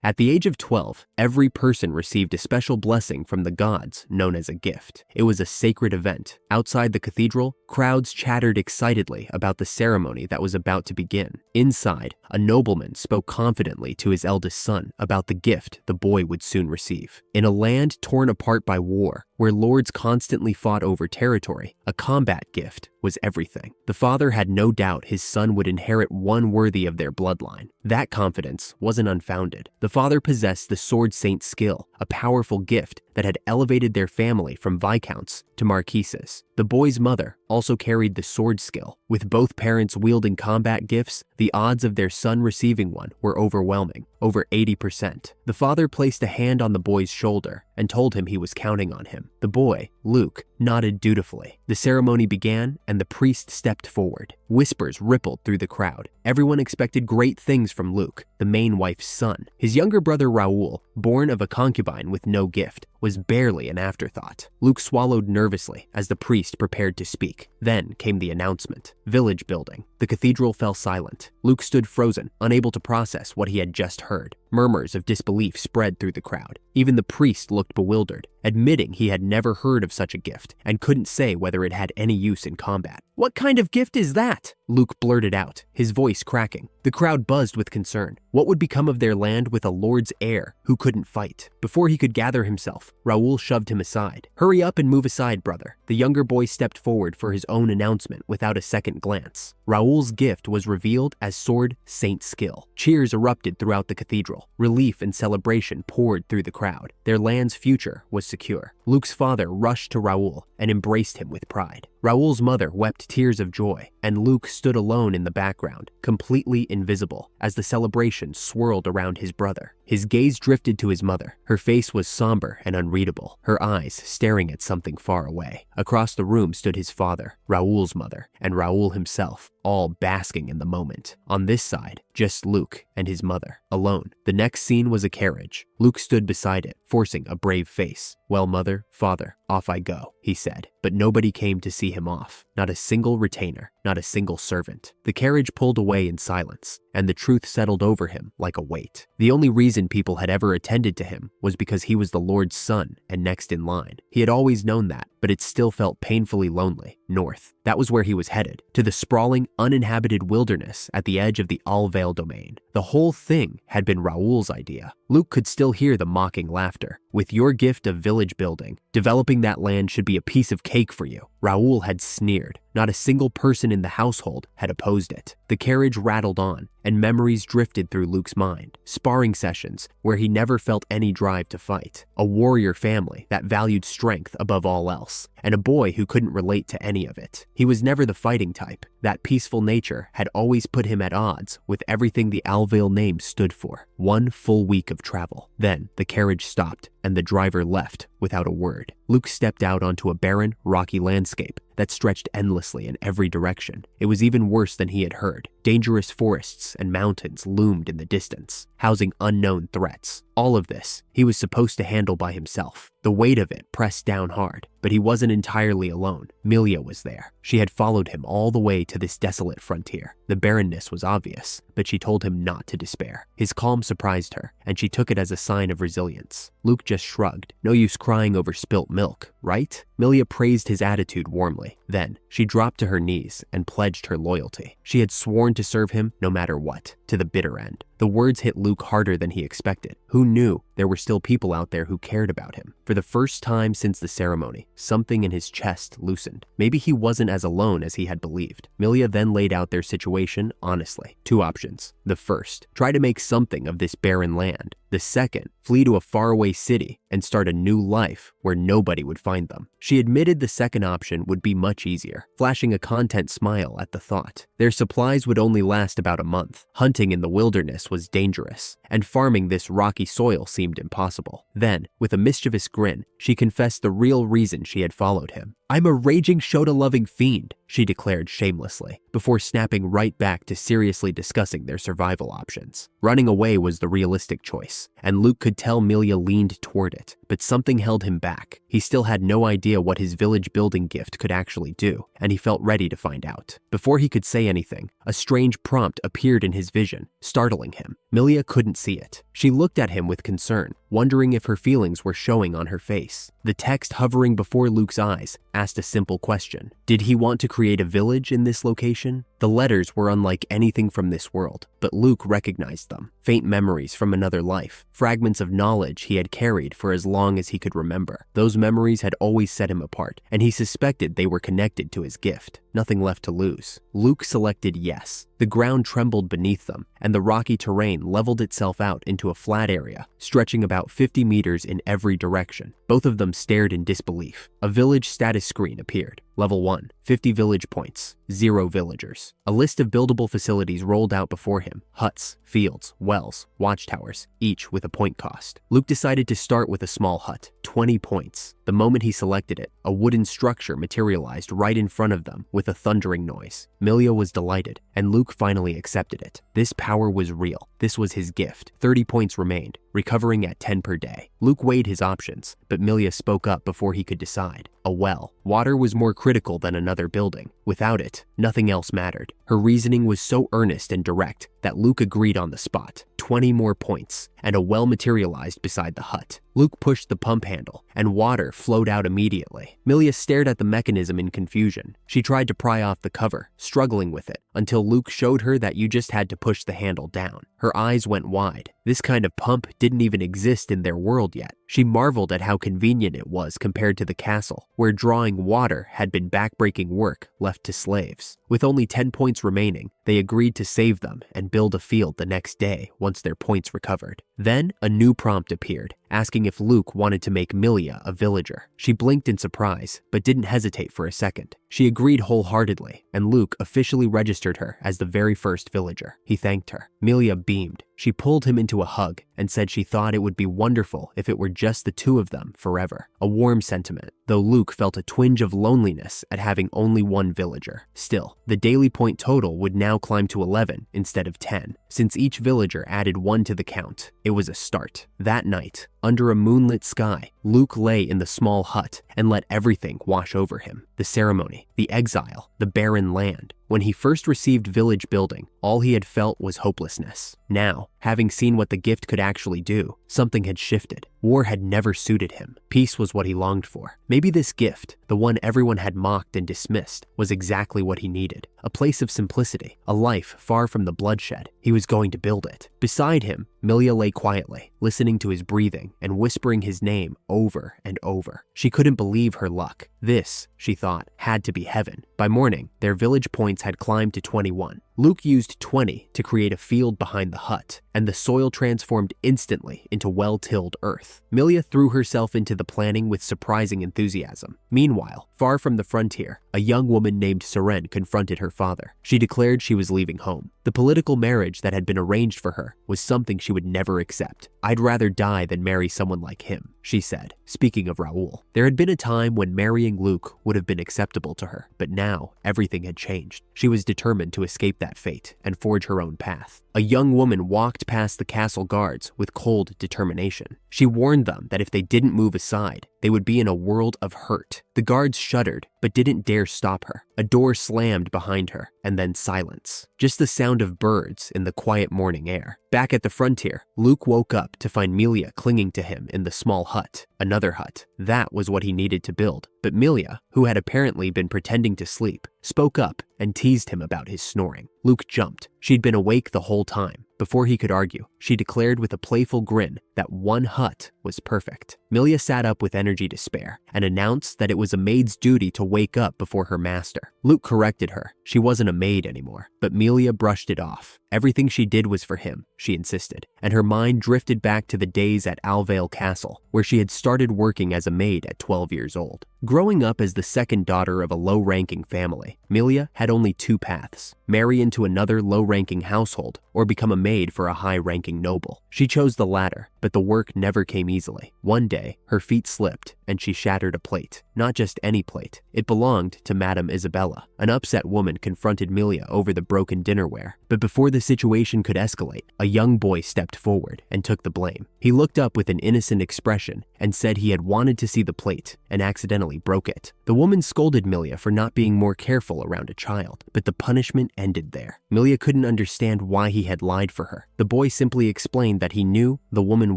At the age of 12, every person received a special blessing from the gods known as a gift. It was a sacred event. Outside the cathedral, crowds chattered excitedly about the ceremony that was about to begin. Inside, a nobleman spoke confidently to his eldest son about the gift the boy would soon receive. In a land torn apart by war, where lords constantly fought over territory, a combat gift was everything. The father had no doubt his son would inherit one worthy of their bloodline. That confidence wasn't unfounded. The father possessed the sword saint skill, a powerful gift that had elevated their family from viscounts to marquises. The boy's mother also carried the sword skill. With both parents wielding combat gifts, the odds of their son receiving one were overwhelming, over 80%. The father placed a hand on the boy's shoulder and told him he was counting on him. The boy, Luke, nodded dutifully. The ceremony began and the priest stepped forward. Whispers rippled through the crowd. Everyone expected great things from Luke, the main wife's son. His younger brother Raoul, born of a concubine with no gift, was barely an afterthought. Luke swallowed nervously as the priest prepared to speak. Then came the announcement. Village building. The cathedral fell silent. Luke stood frozen, unable to process what he had just heard. Murmurs of disbelief spread through the crowd. Even the priest looked bewildered, admitting he had never heard of such a gift and couldn't say whether it had any use in combat. "What kind of gift is that?" Luke blurted out, his voice cracking. The crowd buzzed with concern. What would become of their land with a lord's heir who couldn't fight? Before he could gather himself, Raoul shoved him aside. "Hurry up and move aside, brother." The younger boy stepped forward for his own announcement without a second glance. Raoul's gift was revealed as sword saint skill. Cheers erupted throughout the cathedral. Relief and celebration poured through the crowd. Their land's future was secure. Luke's father rushed to Raoul and embraced him with pride. Raoul's mother wept tears of joy, and Luke stood alone in the background, completely invisible, as the celebration swirled around his brother. His gaze drifted to his mother. Her face was somber and unreadable, her eyes staring at something far away. Across the room stood his father, Raoul's mother, and Raoul himself, all basking in the moment. On this side, just Luke and his mother, alone. The next scene was a carriage. Luke stood beside it, forcing a brave face. "Well, mother, father, off I go," he said. But nobody came to see him off. Not a single retainer, not a single servant. The carriage pulled away in silence, and the truth settled over him like a weight. The only reason people had ever attended to him was because he was the Lord's son and next in line. He had always known that, but it still felt painfully lonely. North. That was where he was headed, to the sprawling, uninhabited wilderness at the edge of the Alvale domain. The whole thing had been Raoul's idea. Luke could still hear the mocking laughter. "With your gift of village building, developing that land should be a piece of cake for you." Raoul had sneered. Not a single person in the household had opposed it. The carriage rattled on, and memories drifted through Luke's mind. Sparring sessions where he never felt any drive to fight. A warrior family that valued strength above all else, and a boy who couldn't relate to any of it. He was never the fighting type. That peaceful nature had always put him at odds with everything the Alvale name stood for. One full week of travel. Then the carriage stopped, and the driver left without a word. Luke stepped out onto a barren, rocky landscape that stretched endlessly in every direction. It was even worse than he had heard. Dangerous forests and mountains loomed in the distance, housing unknown threats. All of this he was supposed to handle by himself. The weight of it pressed down hard, but he wasn't entirely alone. Milia was there. She had followed him all the way to this desolate frontier. The barrenness was obvious, but she told him not to despair. His calm surprised her, and she took it as a sign of resilience. Luke just shrugged. No use crying over spilt milk, right? Milia praised his attitude warmly. Then, she dropped to her knees and pledged her loyalty. She had sworn to serve him no matter what, to the bitter end. The words hit Luke harder than he expected. Who knew there were still people out there who cared about him? For the first time since the ceremony, something in his chest loosened. Maybe he wasn't as alone as he had believed. Milia then laid out their situation honestly. 2 options. The first, try to make something of this barren land. The second, flee to a faraway city and start a new life where nobody would find them. She admitted the second option would be much easier, flashing a content smile at the thought. Their supplies would only last about a month. Hunting in the wilderness was dangerous, and farming this rocky soil seemed impossible. Then, with a mischievous grin, she confessed the real reason she had followed him. "I'm a raging Shota-loving fiend," she declared shamelessly, before snapping right back to seriously discussing their survival options. Running away was the realistic choice, and Luke could tell Melia leaned toward it, but something held him back. He still had no idea what his village building gift could actually do, and he felt ready to find out. Before he could say anything, a strange prompt appeared in his vision, startling him. Melia couldn't see it. She looked at him with concern, wondering if her feelings were showing on her face. The text hovering before Luke's eyes asked a simple question. Did he want to create a village in this location? The letters were unlike anything from this world, but Luke recognized them. Faint memories from another life, fragments of knowledge he had carried for as long as he could remember. Those memories had always set him apart, and he suspected they were connected to his gift. Nothing left to lose. Luke selected yes. The ground trembled beneath them, and the rocky terrain leveled itself out into a flat area, stretching about 50 meters in every direction. Both of them stared in disbelief. A village status screen appeared. Level 1, 50 village points, 0 villagers. A list of buildable facilities rolled out before him. Huts, fields, wells, watchtowers, each with a point cost. Luke decided to start with a small hut, 20 points. The moment he selected it, a wooden structure materialized right in front of them with a thundering noise. Melia was delighted, and Luke finally accepted it. This power was real. This was his gift. 30 points remained, recovering at 10 per day. Luke weighed his options, but Melia spoke up before he could decide. A well. Water was more critical than another building. Without it, nothing else mattered. Her reasoning was so earnest and direct that Luke agreed on the spot. 20 more points, and a well materialized beside the hut. Luke pushed the pump handle, and water flowed out immediately. Melia stared at the mechanism in confusion. She tried to pry off the cover, struggling with it, until Luke showed her that you just had to push the handle down. Her eyes went wide. This kind of pump didn't even exist in their world yet. She marveled at how convenient it was compared to the castle, where drawing water had been backbreaking work left to slaves. With only 10 points remaining, they agreed to save them and build a field the next day once their points recovered. Then, a new prompt appeared, asking if Luke wanted to make Melia a villager. She blinked in surprise, but didn't hesitate for a second. She agreed wholeheartedly, and Luke officially registered her as the very first villager. He thanked her. Melia beamed. She pulled him into a hug and said she thought it would be wonderful if it were just the two of them forever. A warm sentiment, though Luke felt a twinge of loneliness at having only one villager. Still, the daily point total would now climb to 11 instead of 10. Since each villager added 1 to the count, it was a start. That night, under a moonlit sky, Luke lay in the small hut and let everything wash over him. The ceremony, the exile, the barren land. When he first received village building, all he had felt was hopelessness. Now, having seen what the gift could actually do, something had shifted. War had never suited him. Peace was what he longed for. Maybe this gift, the one everyone had mocked and dismissed, was exactly what he needed. A place of simplicity, a life far from the bloodshed. He was going to build it. Beside him, Melia lay quietly, listening to his breathing and whispering his name over and over. She couldn't believe her luck. This, she thought, had to be heaven. By morning, their village points had climbed to 21. Luke used 20 to create a field behind the hut, and the soil transformed instantly into well-tilled earth. Melia threw herself into the planning with surprising enthusiasm. Meanwhile, far from the frontier, a young woman named Seren confronted her father. She declared she was leaving home. The political marriage that had been arranged for her was something she would never accept. "I'd rather die than marry someone like him," she said, speaking of Raoul. There had been a time when marrying Luke would have been acceptable to her, but now everything had changed. She was determined to escape that fate and forge her own path. A young woman walked past the castle guards with cold determination. She warned them that if they didn't move aside, they would be in a world of hurt. The guards shuddered, but didn't dare stop her. A door slammed behind her, and then silence. Just the sound of birds in the quiet morning air. Back at the frontier, Luke woke up to find Melia clinging to him in the small hut. Another hut. That was what he needed to build. But Melia, who had apparently been pretending to sleep, spoke up and teased him about his snoring. Luke jumped. She'd been awake the whole time. Before he could argue, she declared with a playful grin that one hut was perfect. Melia sat up with energy to spare and announced that it was a maid's duty to wake up before her master. Luke corrected her. She wasn't a maid anymore, but Melia brushed it off. Everything she did was for him, she insisted, and her mind drifted back to the days at Alvale Castle, where she had started working as a maid at 12 years old. Growing up as the second daughter of a low-ranking family, Melia had only 2 paths: marry into another low-ranking household or become a maid for a high-ranking noble. She chose the latter, but the work never came easily. One day, her feet slipped and she shattered a plate. Not just any plate. It belonged to Madame Isabella. An upset woman confronted Melia over the broken dinnerware. But before the situation could escalate, a young boy stepped forward and took the blame. He looked up with an innocent expression and said he had wanted to see the plate and accidentally broke it. The woman scolded Melia for not being more careful around a child, but the punishment ended there. Melia couldn't understand why he had lied for her. The boy simply explained that he knew the woman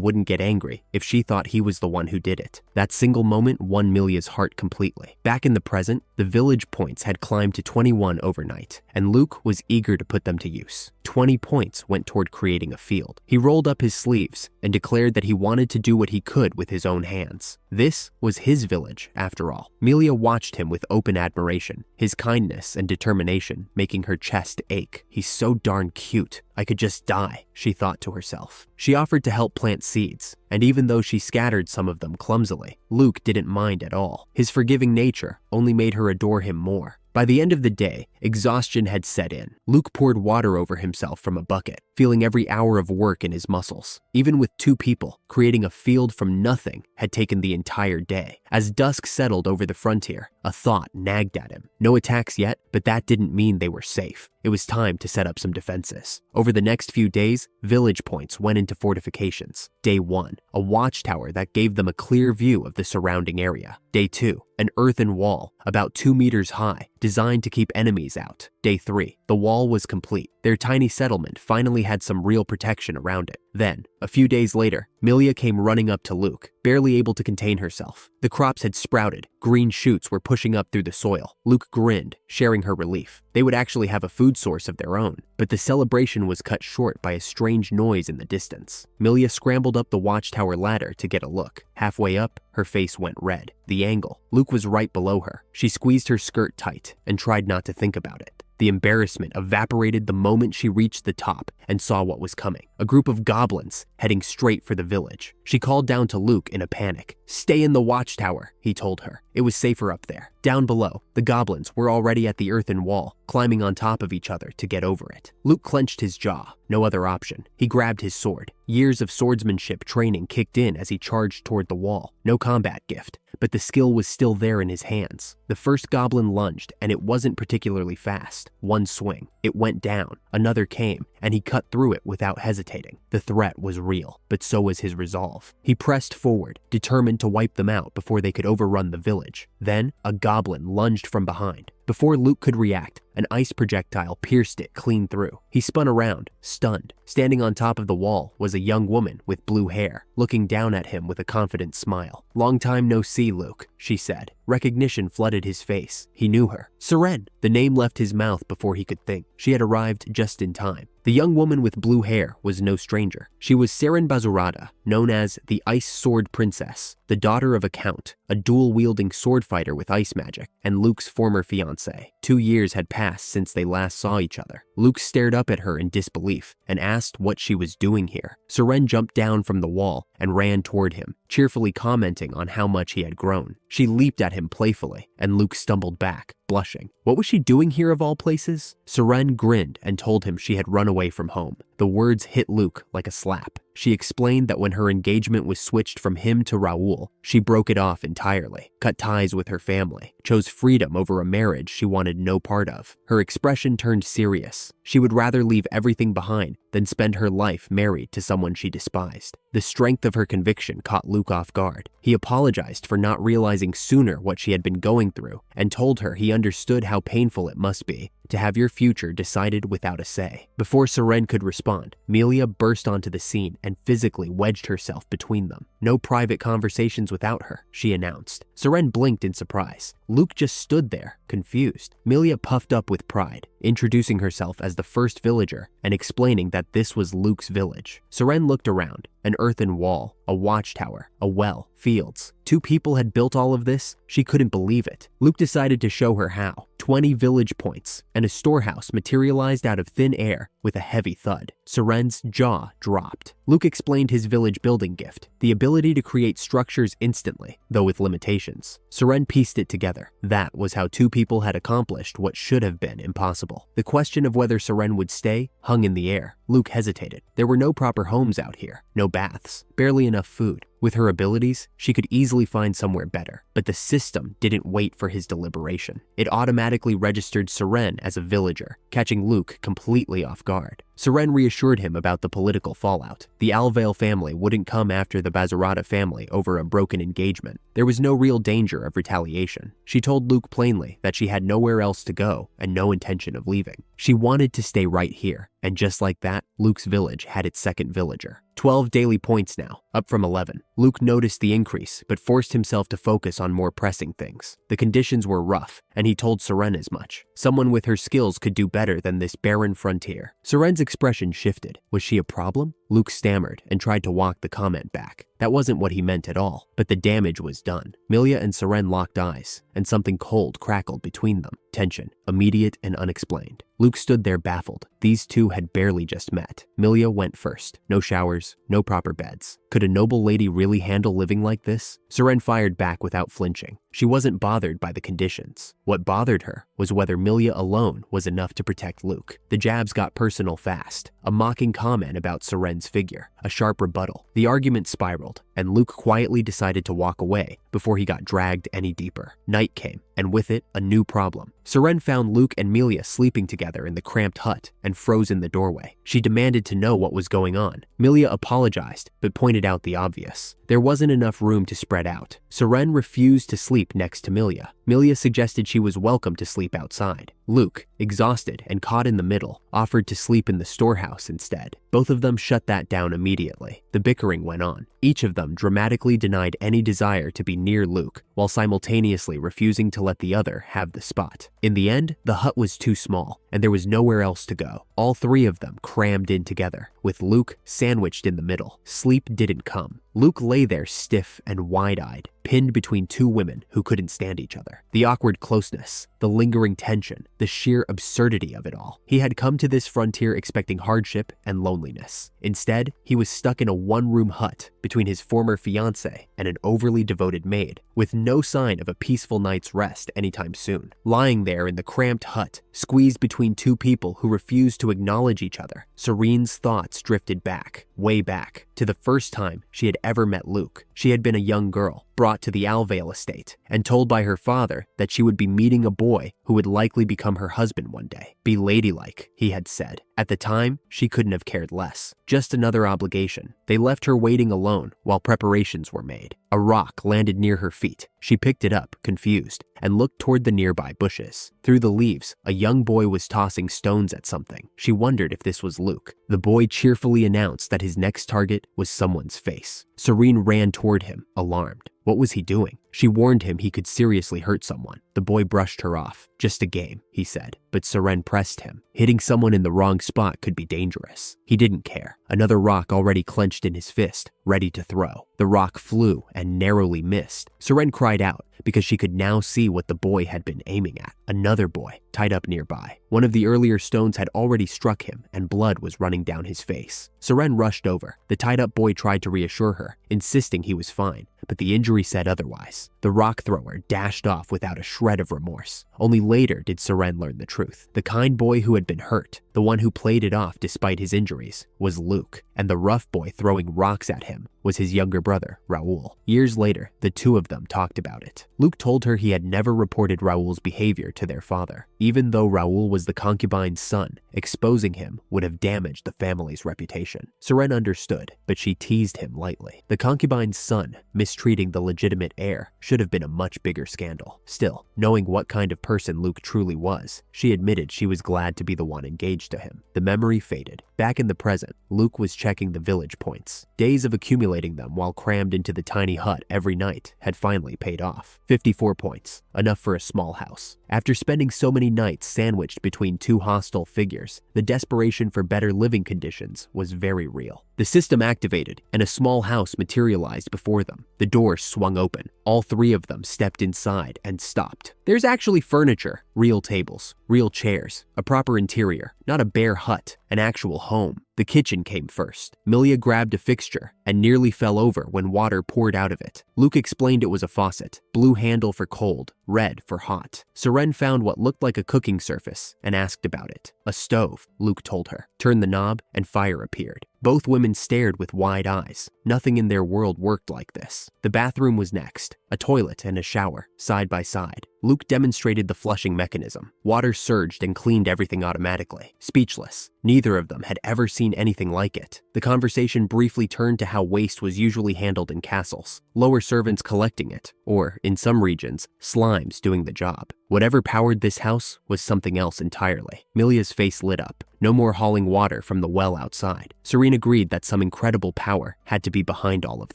wouldn't get angry if she thought he was the one who did it. That single moment won Melia's heart completely. Back in the present, the village points had climbed to 21 overnight, and Luke was eager to put them to use. 20 points went toward creating a field. He rolled up his sleeves and declared that he wanted to do what he could with his own hands. This was his village, after all. Melia watched him with open admiration, his kindness and determination making her chest ache. He's so darn cute. I could just die, she thought to herself. She offered to help plant seeds, and even though she scattered some of them clumsily, Luke didn't mind at all. His forgiving nature only made her adore him more. By the end of the day, exhaustion had set in. Luke poured water over himself from a bucket, feeling every hour of work in his muscles. Even with 2 people, creating a field from nothing had taken the entire day. As dusk settled over the frontier, a thought nagged at him. No attacks yet, but that didn't mean they were safe. It was time to set up some defenses. Over the next few days, village points went into fortifications. Day 1, a watchtower that gave them a clear view of the surrounding area. Day 2, an earthen wall about 2 meters high, designed to keep enemies out. Day 3, the wall was complete. Their tiny settlement finally had some real protection around it. Then, a few days later, Melia came running up to Luke, barely able to contain herself. The crops had sprouted. Green shoots were pushing up through the soil. Luke grinned, sharing her relief. They would actually have a food source of their own. But the celebration was cut short by a strange noise in the distance. Melia scrambled up the watchtower ladder to get a look. Halfway up, her face went red. The angle. Luke was right below her. She squeezed her skirt tight and tried not to think about it. The embarrassment evaporated the moment she reached the top and saw what was coming. A group of goblins heading straight for the village. She called down to Luke in a panic. "Stay in the watchtower," he told her. It was safer up there. Down below, the goblins were already at the earthen wall, climbing on top of each other to get over it. Luke clenched his jaw. No other option. He grabbed his sword. Years of swordsmanship training kicked in as he charged toward the wall. No combat gift, but the skill was still there in his hands. The first goblin lunged, and it wasn't particularly fast. One swing. It went down. Another came, and he cut through it without hesitating. The threat was real, but so was his resolve. He pressed forward, determined to wipe them out before they could overrun the village. Then, a goblin lunged from behind. Before Luke could react, an ice projectile pierced it clean through. He spun around, stunned. Standing on top of the wall was a young woman with blue hair, looking down at him with a confident smile. "Long time no see, Luke," she said. Recognition flooded his face. He knew her. Seren! The name left his mouth before he could think. She had arrived just in time. The young woman with blue hair was no stranger. She was Seren Bazurada, known as the Ice Sword Princess, the daughter of a count, a dual-wielding sword fighter with ice magic, and Luke's former fiancé. 2 years had passed since they last saw each other. Luke stared up at her in disbelief and asked what she was doing here. Seren jumped down from the wall and ran toward him, cheerfully commenting on how much he had grown. She leaped at him playfully, and Luke stumbled back, blushing. What was she doing here of all places? Seren grinned and told him she had run away from home. The words hit Luke like a slap. She explained that when her engagement was switched from him to Raoul, she broke it off entirely, cut ties with her family, chose freedom over a marriage she wanted no part of. Her expression turned serious. She would rather leave everything behind than spend her life married to someone she despised. The strength of her conviction caught Luke off guard. He apologized for not realizing sooner what she had been going through and told her he understood how painful it must be to have your future decided without a say. Before Seren could respond, Melia burst onto the scene and physically wedged herself between them. "No private conversations without her," she announced. Seren blinked in surprise. Luke just stood there, confused. Melia puffed up with pride, introducing herself as the first villager and explaining that this was Luke's village. Seren looked around. An earthen wall, a watchtower, a well, fields. 2 people had built all of this? She couldn't believe it. Luke decided to show her how. 20 village points, and a storehouse materialized out of thin air with a heavy thud. Seren's jaw dropped. Luke explained his village building gift, the ability to create structures instantly, though with limitations. Seren pieced it together. That was how 2 people had accomplished what should have been impossible. The question of whether Seren would stay hung in the air. Luke hesitated. There were no proper homes out here, no baths, barely enough food. With her abilities, she could easily find somewhere better, but the system didn't wait for his deliberation. It automatically registered Seren as a villager, catching Luke completely off guard. Seren reassured him about the political fallout. The Alvale family wouldn't come after the Bazarata family over a broken engagement. There was no real danger of retaliation. She told Luke plainly that she had nowhere else to go and no intention of leaving. She wanted to stay right here, and just like that, Luke's village had its second villager. 12 daily points now, up from 11. Luke noticed the increase, but forced himself to focus on more pressing things. The conditions were rough, and he told Seren as much. Someone with her skills could do better than this barren frontier. Seren's expression shifted. Was she a problem? Luke stammered and tried to walk the comment back. That wasn't what he meant at all, but the damage was done. Milia and Seren locked eyes, and something cold crackled between them. Tension, immediate and unexplained. Luke stood there baffled. These two had barely just met. Milia went first. No showers, no proper beds. Could a noble lady really handle living like this? Seren fired back without flinching. She wasn't bothered by the conditions. What bothered her was whether Milia alone was enough to protect Luke. The jabs got personal fast. A mocking comment about Seren's figure, a sharp rebuttal. The argument spiraled, and Luke quietly decided to walk away before he got dragged any deeper. Night came, and with it, a new problem. Seren found Luke and Milia sleeping together in the cramped hut and froze in the doorway. She demanded to know what was going on. Milia apologized, but pointed out the obvious. There wasn't enough room to spread out. Seren refused to sleep next to Milia. Milia suggested she was welcome to sleep outside. Luke, exhausted and caught in the middle, offered to sleep in the storehouse instead. Both of them shut that down immediately. The bickering went on. Each of them dramatically denied any desire to be near Luke, while simultaneously refusing to let the other have the spot. In the end, the hut was too small, and there was nowhere else to go. All three of them crammed in together, with Luke sandwiched in the middle. Sleep didn't come. Luke lay there stiff and wide-eyed, pinned between two women who couldn't stand each other. The awkward closeness, the lingering tension, the sheer absurdity of it all. He had come to this frontier expecting hardship and loneliness. Instead, he was stuck in a one-room hut between his former fiancée and an overly devoted maid, with no sign of a peaceful night's rest anytime soon. Lying there in the cramped hut, squeezed between two people who refused to acknowledge each other, Serene's thoughts drifted back, way back, to the first time she had ever met Luke. She had been a young girl, brought to the Alvale estate, and told by her father that she would be meeting a boy who would likely become her husband one day. Be ladylike, he had said. At the time, she couldn't have cared less. Just another obligation. They left her waiting alone while preparations were made. A rock landed near her feet. She picked it up, confused, and looked toward the nearby bushes. Through the leaves, a young boy was tossing stones at something. She wondered if this was Luke. The boy cheerfully announced that his next target was someone's face. Serene ran toward him, alarmed. What was he doing? She warned him he could seriously hurt someone. The boy brushed her off. Just a game, he said, but Seren pressed him. Hitting someone in the wrong spot could be dangerous. He didn't care. Another rock already clenched in his fist, ready to throw. The rock flew and narrowly missed. Seren cried out because she could now see what the boy had been aiming at. Another boy, tied up nearby. One of the earlier stones had already struck him and blood was running down his face. Seren rushed over. The tied-up boy tried to reassure her, insisting he was fine, but the injury said otherwise. The rock thrower dashed off without a shred of remorse. Only later did Seren learn the truth. The kind boy who had been hurt, the one who played it off despite his injuries, was Luke, and the rough boy throwing rocks at him was his younger brother, Raoul. Years later, the two of them talked about it. Luke told her he had never reported Raoul's behavior to their father. Even though Raoul was the concubine's son, exposing him would have damaged the family's reputation. Seren understood, but she teased him lightly. The concubine's son mistreating the legitimate heir should have been a much bigger scandal. Still, knowing what kind of person Luke truly was, she admitted she was glad to be the one engaged to him. The memory faded. Back in the present, Luke was checking the village points. Days of accumulating them while crammed into the tiny hut every night had finally paid off. 54 points, enough for a small house. After spending so many nights sandwiched between two hostile figures, the desperation for better living conditions was very real. The system activated, and a small house materialized before them. The door swung open. All three of them stepped inside and stopped. There's actually furniture, real tables, real chairs, a proper interior, not a bare hut, an actual home. The kitchen came first. Milia grabbed a fixture and nearly fell over when water poured out of it. Luke explained it was a faucet, blue handle for cold, red for hot. Seren found what looked like a cooking surface and asked about it. A stove, Luke told her. Turned the knob and fire appeared. Both women stared with wide eyes. Nothing in their world worked like this. The bathroom was next, a toilet and a shower, side by side. Luke demonstrated the flushing mechanism. Water surged and cleaned everything automatically. Speechless. Neither of them had ever seen anything like it. The conversation briefly turned to how waste was usually handled in castles. Lower servants collecting it, or, in some regions, slimes doing the job. Whatever powered this house was something else entirely. Milia's face lit up. No more hauling water from the well outside. Serene agreed that some incredible power had to be behind all of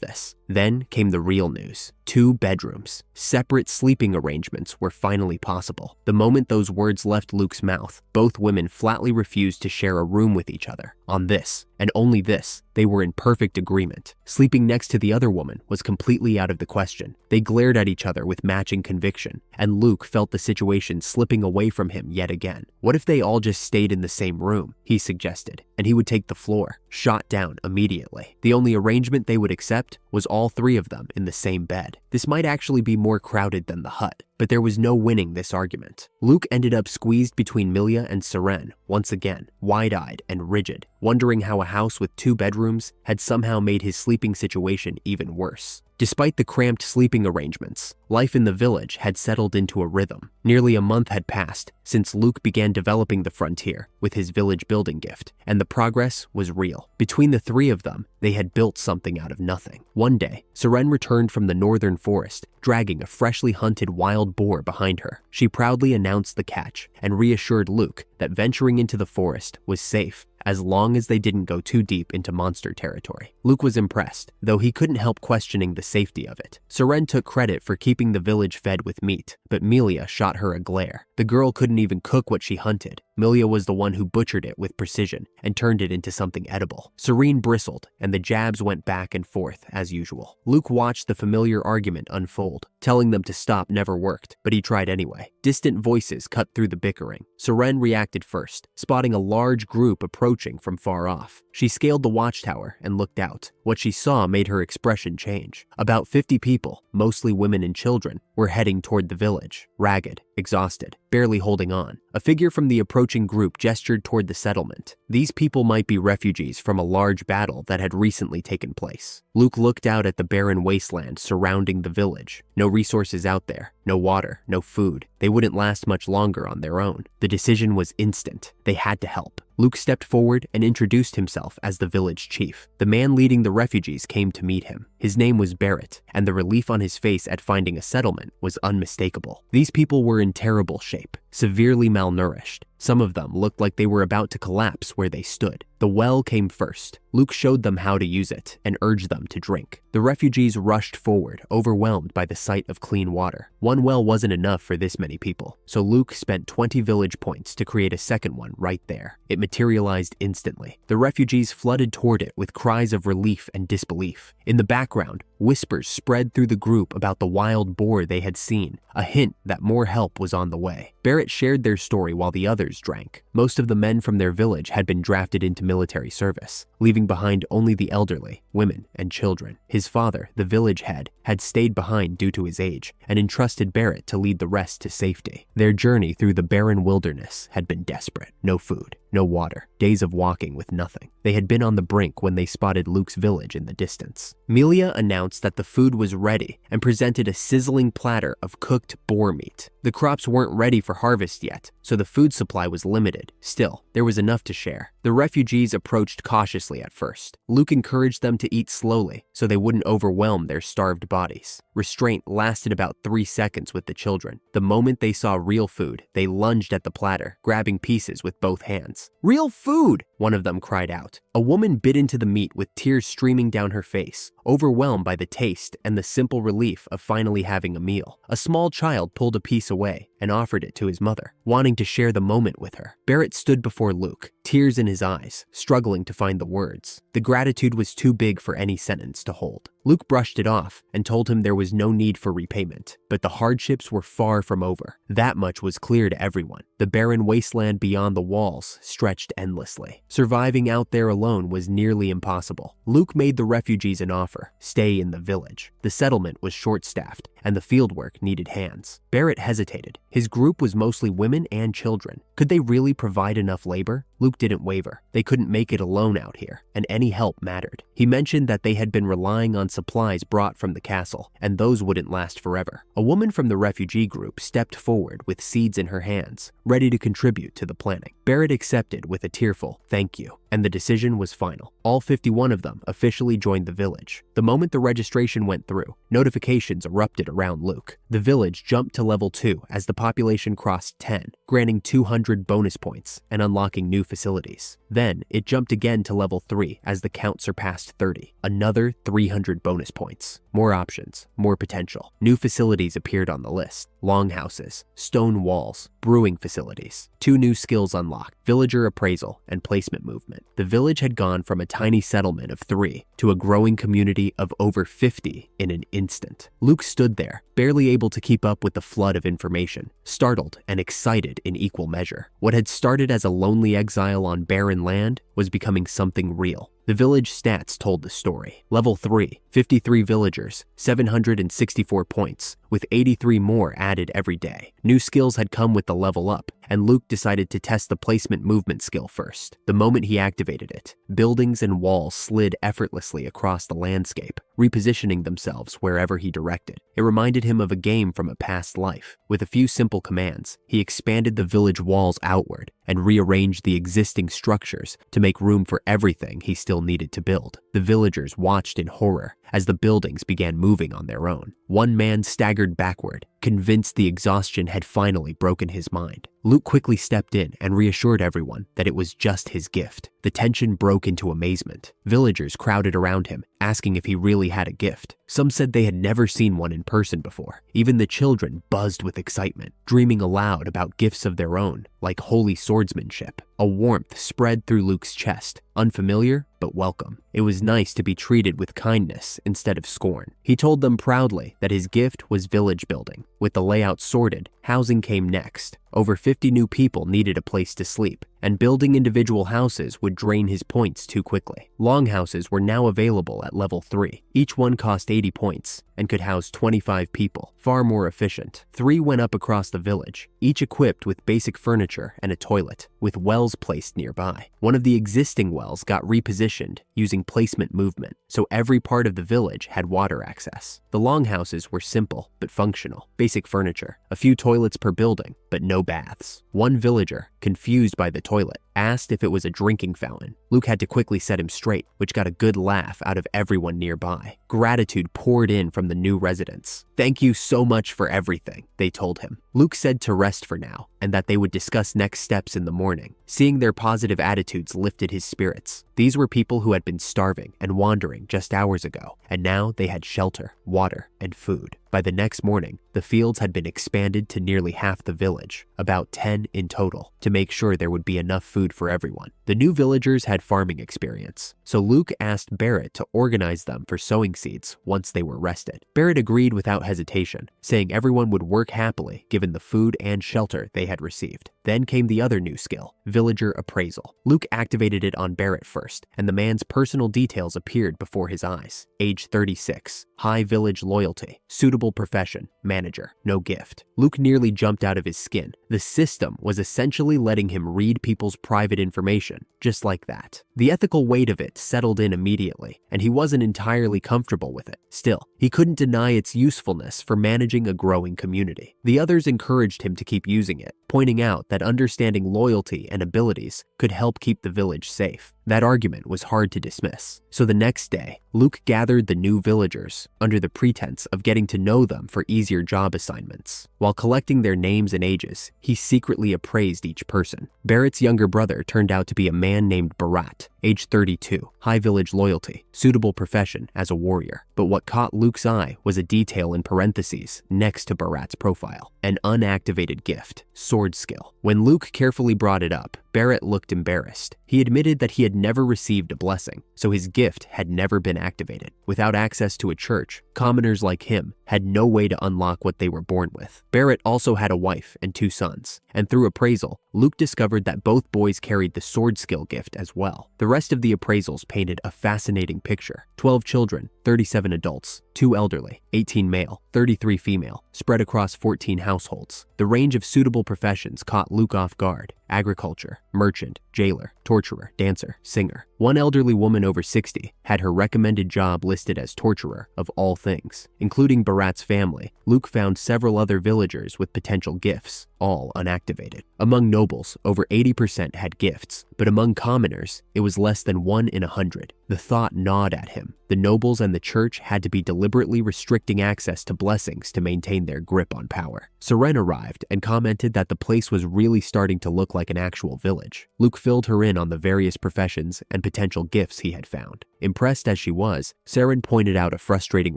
this. Then came the real news. 2 bedrooms. Separate sleeping arrangements were finally possible. The moment those words left Luke's mouth, both women flatly refused to share a room with each other. On this, and only this, they were in perfect agreement. Sleeping next to the other woman was completely out of the question. They glared at each other with matching conviction, and Luke felt the situation slipping away from him yet again. What if they all just stayed in the same room, he suggested, and he would take the floor, shot down immediately. The only arrangement they would accept was all 3 of them in the same bed. This might actually be more crowded than the hut, but there was no winning this argument. Luke ended up squeezed between Milia and Seren, once again, wide-eyed and rigid, wondering how a house with 2 bedrooms had somehow made his sleeping situation even worse. Despite the cramped sleeping arrangements, life in the village had settled into a rhythm. Nearly a month had passed since Luke began developing the frontier with his village building gift, and the progress was real. Between the 3 of them, they had built something out of nothing. One day, Seren returned from the northern forest, dragging a freshly hunted wild boar behind her. She proudly announced the catch and reassured Luke that venturing into the forest was safe as long as they didn't go too deep into monster territory. Luke was impressed, though he couldn't help questioning the safety of it. Seren took credit for keeping the village fed with meat, but Milia shot her a glare. The girl couldn't even cook what she hunted. Milia was the one who butchered it with precision and turned it into something edible. Serene bristled, and the jabs went back and forth as usual. Luke watched the familiar argument unfold. Telling them to stop never worked, but he tried anyway. Distant voices cut through the bickering. Seren reacted first, spotting a large group approaching from far off. She scaled the watchtower and looked out. What she saw made her expression change. About 50 people, mostly women and children, were heading toward the village, ragged, exhausted, barely holding on. A figure from the approaching group gestured toward the settlement. These people might be refugees from a large battle that had recently taken place. Luke looked out at the barren wasteland surrounding the village. No resources out there, no water, no food. They wouldn't last much longer on their own. The decision was instant. They had to help. Luke stepped forward and introduced himself as the village chief. The man leading the refugees came to meet him. His name was Barrett, and the relief on his face at finding a settlement was unmistakable. These people were in terrible shape, severely malnourished. Some of them looked like they were about to collapse where they stood. The well came first. Luke showed them how to use it and urged them to drink. The refugees rushed forward, overwhelmed by the sight of clean water. One well wasn't enough for this many people, so Luke spent 20 village points to create a second one right there. It materialized instantly. The refugees flooded toward it with cries of relief and disbelief. In the background, whispers spread through the group about the wild boar they had seen, a hint that more help was on the way. Barrett shared their story while the others drank. Most of the men from their village had been drafted into military service, leaving behind only the elderly, women, and children. His father, the village head, had stayed behind due to his age and entrusted Barrett to lead the rest to safety. Their journey through the barren wilderness had been desperate. No food, no water, days of walking with nothing. They had been on the brink when they spotted Luke's village in the distance. Milia announced that the food was ready and presented a sizzling platter of cooked boar meat. The crops weren't ready for harvest yet, so the food supply was limited. Still, there was enough to share. The refugees approached cautiously at first. Luke encouraged them to eat slowly so they wouldn't overwhelm their starved bodies. Restraint lasted about 3 seconds with the children. The moment they saw real food, they lunged at the platter, grabbing pieces with both hands. "Real food!" one of them cried out. A woman bit into the meat with tears streaming down her face, overwhelmed by the taste and the simple relief of finally having a meal. A small child pulled a piece away and offered it to his mother, wanting to share the moment with her. Barrett stood before Luke, tears in his eyes, struggling to find the words. The gratitude was too big for any sentence to hold. Luke brushed it off and told him there was no need for repayment, but the hardships were far from over. That much was clear to everyone. The barren wasteland beyond the walls stretched endlessly. Surviving out there alone was nearly impossible. Luke made the refugees an offer: stay in the village. The settlement was short-staffed, and the fieldwork needed hands. Barrett hesitated. His group was mostly women and children. Could they really provide enough labor? Luke didn't waver. They couldn't make it alone out here, and any help mattered. He mentioned that they had been relying on supplies brought from the castle, and those wouldn't last forever. A woman from the refugee group stepped forward with seeds in her hands, ready to contribute to the planning. Barrett accepted with a tearful "thank you," and the decision was final. All 51 of them officially joined the village. The moment the registration went through, notifications erupted around Luke. The village jumped to level 2 as the population crossed 10, granting 200 bonus points and unlocking new facilities. Then, it jumped again to level 3 as the count surpassed 30, another 300 bonus points. More options, more potential. New facilities appeared on the list. Longhouses, stone walls, brewing facilities. 2 new skills unlocked: villager appraisal and placement movement. The village had gone from a tiny settlement of 3 to a growing community of over 50 in an instant. Luke stood there, barely able to keep up with the flood of information, startled and excited in equal measure. What had started as a lonely exile on barren land was becoming something real. The village stats told the story. Level 3, 53 villagers, 764 points, with 83 more added every day. New skills had come with the level up, and Luke decided to test the placement movement skill first. The moment he activated it, buildings and walls slid effortlessly across the landscape, repositioning themselves wherever he directed. It reminded him of a game from a past life. With a few simple commands, he expanded the village walls outward and rearranged the existing structures to make room for everything he still needed to build. The villagers watched in horror as the buildings began moving on their own. One man staggered backward, convinced the exhaustion had finally broken his mind. Luke quickly stepped in and reassured everyone that it was just his gift. The tension broke into amazement. Villagers crowded around him, asking if he really had a gift. Some said they had never seen one in person before. Even the children buzzed with excitement, dreaming aloud about gifts of their own, like holy swordsmanship. A warmth spread through Luke's chest, unfamiliar but welcome. It was nice to be treated with kindness instead of scorn. He told them proudly that his gift was village building. With the layout sorted, housing came next. Over 50 new people needed a place to sleep, and building individual houses would drain his points too quickly. Longhouses were now available at level 3. Each one cost 80 points and could house 25 people, far more efficient. 3 went up across the village, each equipped with basic furniture and a toilet, with wells placed nearby. One of the existing wells got repositioned using placement movement, so every part of the village had water access. The longhouses were simple but functional. Basic furniture, a few toilets per building, but no baths. One villager, confused by the toilet, asked if it was a drinking fountain. Luke had to quickly set him straight, which got a good laugh out of everyone nearby. Gratitude poured in from the new residents. "Thank you so much for everything," they told him. Luke said to rest for now, and that they would discuss next steps in the morning. Seeing their positive attitudes lifted his spirits. These were people who had been starving and wandering just hours ago, and now they had shelter, water, and food. By the next morning, the fields had been expanded to nearly half the village, about 10 in total, to make sure there would be enough food for everyone. The new villagers had farming experience, so Luke asked Barrett to organize them for sowing seeds once they were rested. Barrett agreed without hesitation, saying everyone would work happily given the food and shelter they had received. Then came the other new skill, villager appraisal. Luke activated it on Barrett first, and the man's personal details appeared before his eyes. Age 36, high village loyalty, suitable profession, manager, no gift. Luke nearly jumped out of his skin. The system was essentially letting him read people's private information, just like that. The ethical weight of it settled in immediately, and he wasn't entirely comfortable with it. Still, he couldn't deny its usefulness for managing a growing community. The others encouraged him to keep using it, pointing out that understanding loyalty and abilities could help keep the village safe. That argument was hard to dismiss. So the next day, Luke gathered the new villagers under the pretense of getting to know them for easier job assignments. While collecting their names and ages, he secretly appraised each person. Barrett's younger brother turned out to be a man named Barat, age 32, high village loyalty, suitable profession as a warrior. But what caught Luke's eye was a detail in parentheses next to Barat's profile, an unactivated gift, sword skill. When Luke carefully brought it up, Barrett looked embarrassed. He admitted that he had never received a blessing, so his gift had never been activated. Without access to a church, commoners like him had no way to unlock what they were born with. Barrett also had a wife and 2 sons, and through appraisal, Luke discovered that both boys carried the sword skill gift as well. The rest of the appraisals painted a fascinating picture. 12 children, 37 adults, 2 elderly, 18 male, 33 female, spread across 14 households. The range of suitable professions caught Luke off guard: agriculture, merchant, jailer, torturer, dancer, singer. One elderly woman over 60 had her recommended job listed as torturer of all things. Including Barat's family, Luke found several other villagers with potential gifts, all unactivated. Among nobles, over 80% had gifts, but among commoners, it was less than 1 in 100. The thought gnawed at him. The nobles and the church had to be deliberately restricting access to blessings to maintain their grip on power. Seren arrived and commented that the place was really starting to look like an actual village. Luke filled her in on the various professions and potential gifts he had found. Impressed as she was, Seren pointed out a frustrating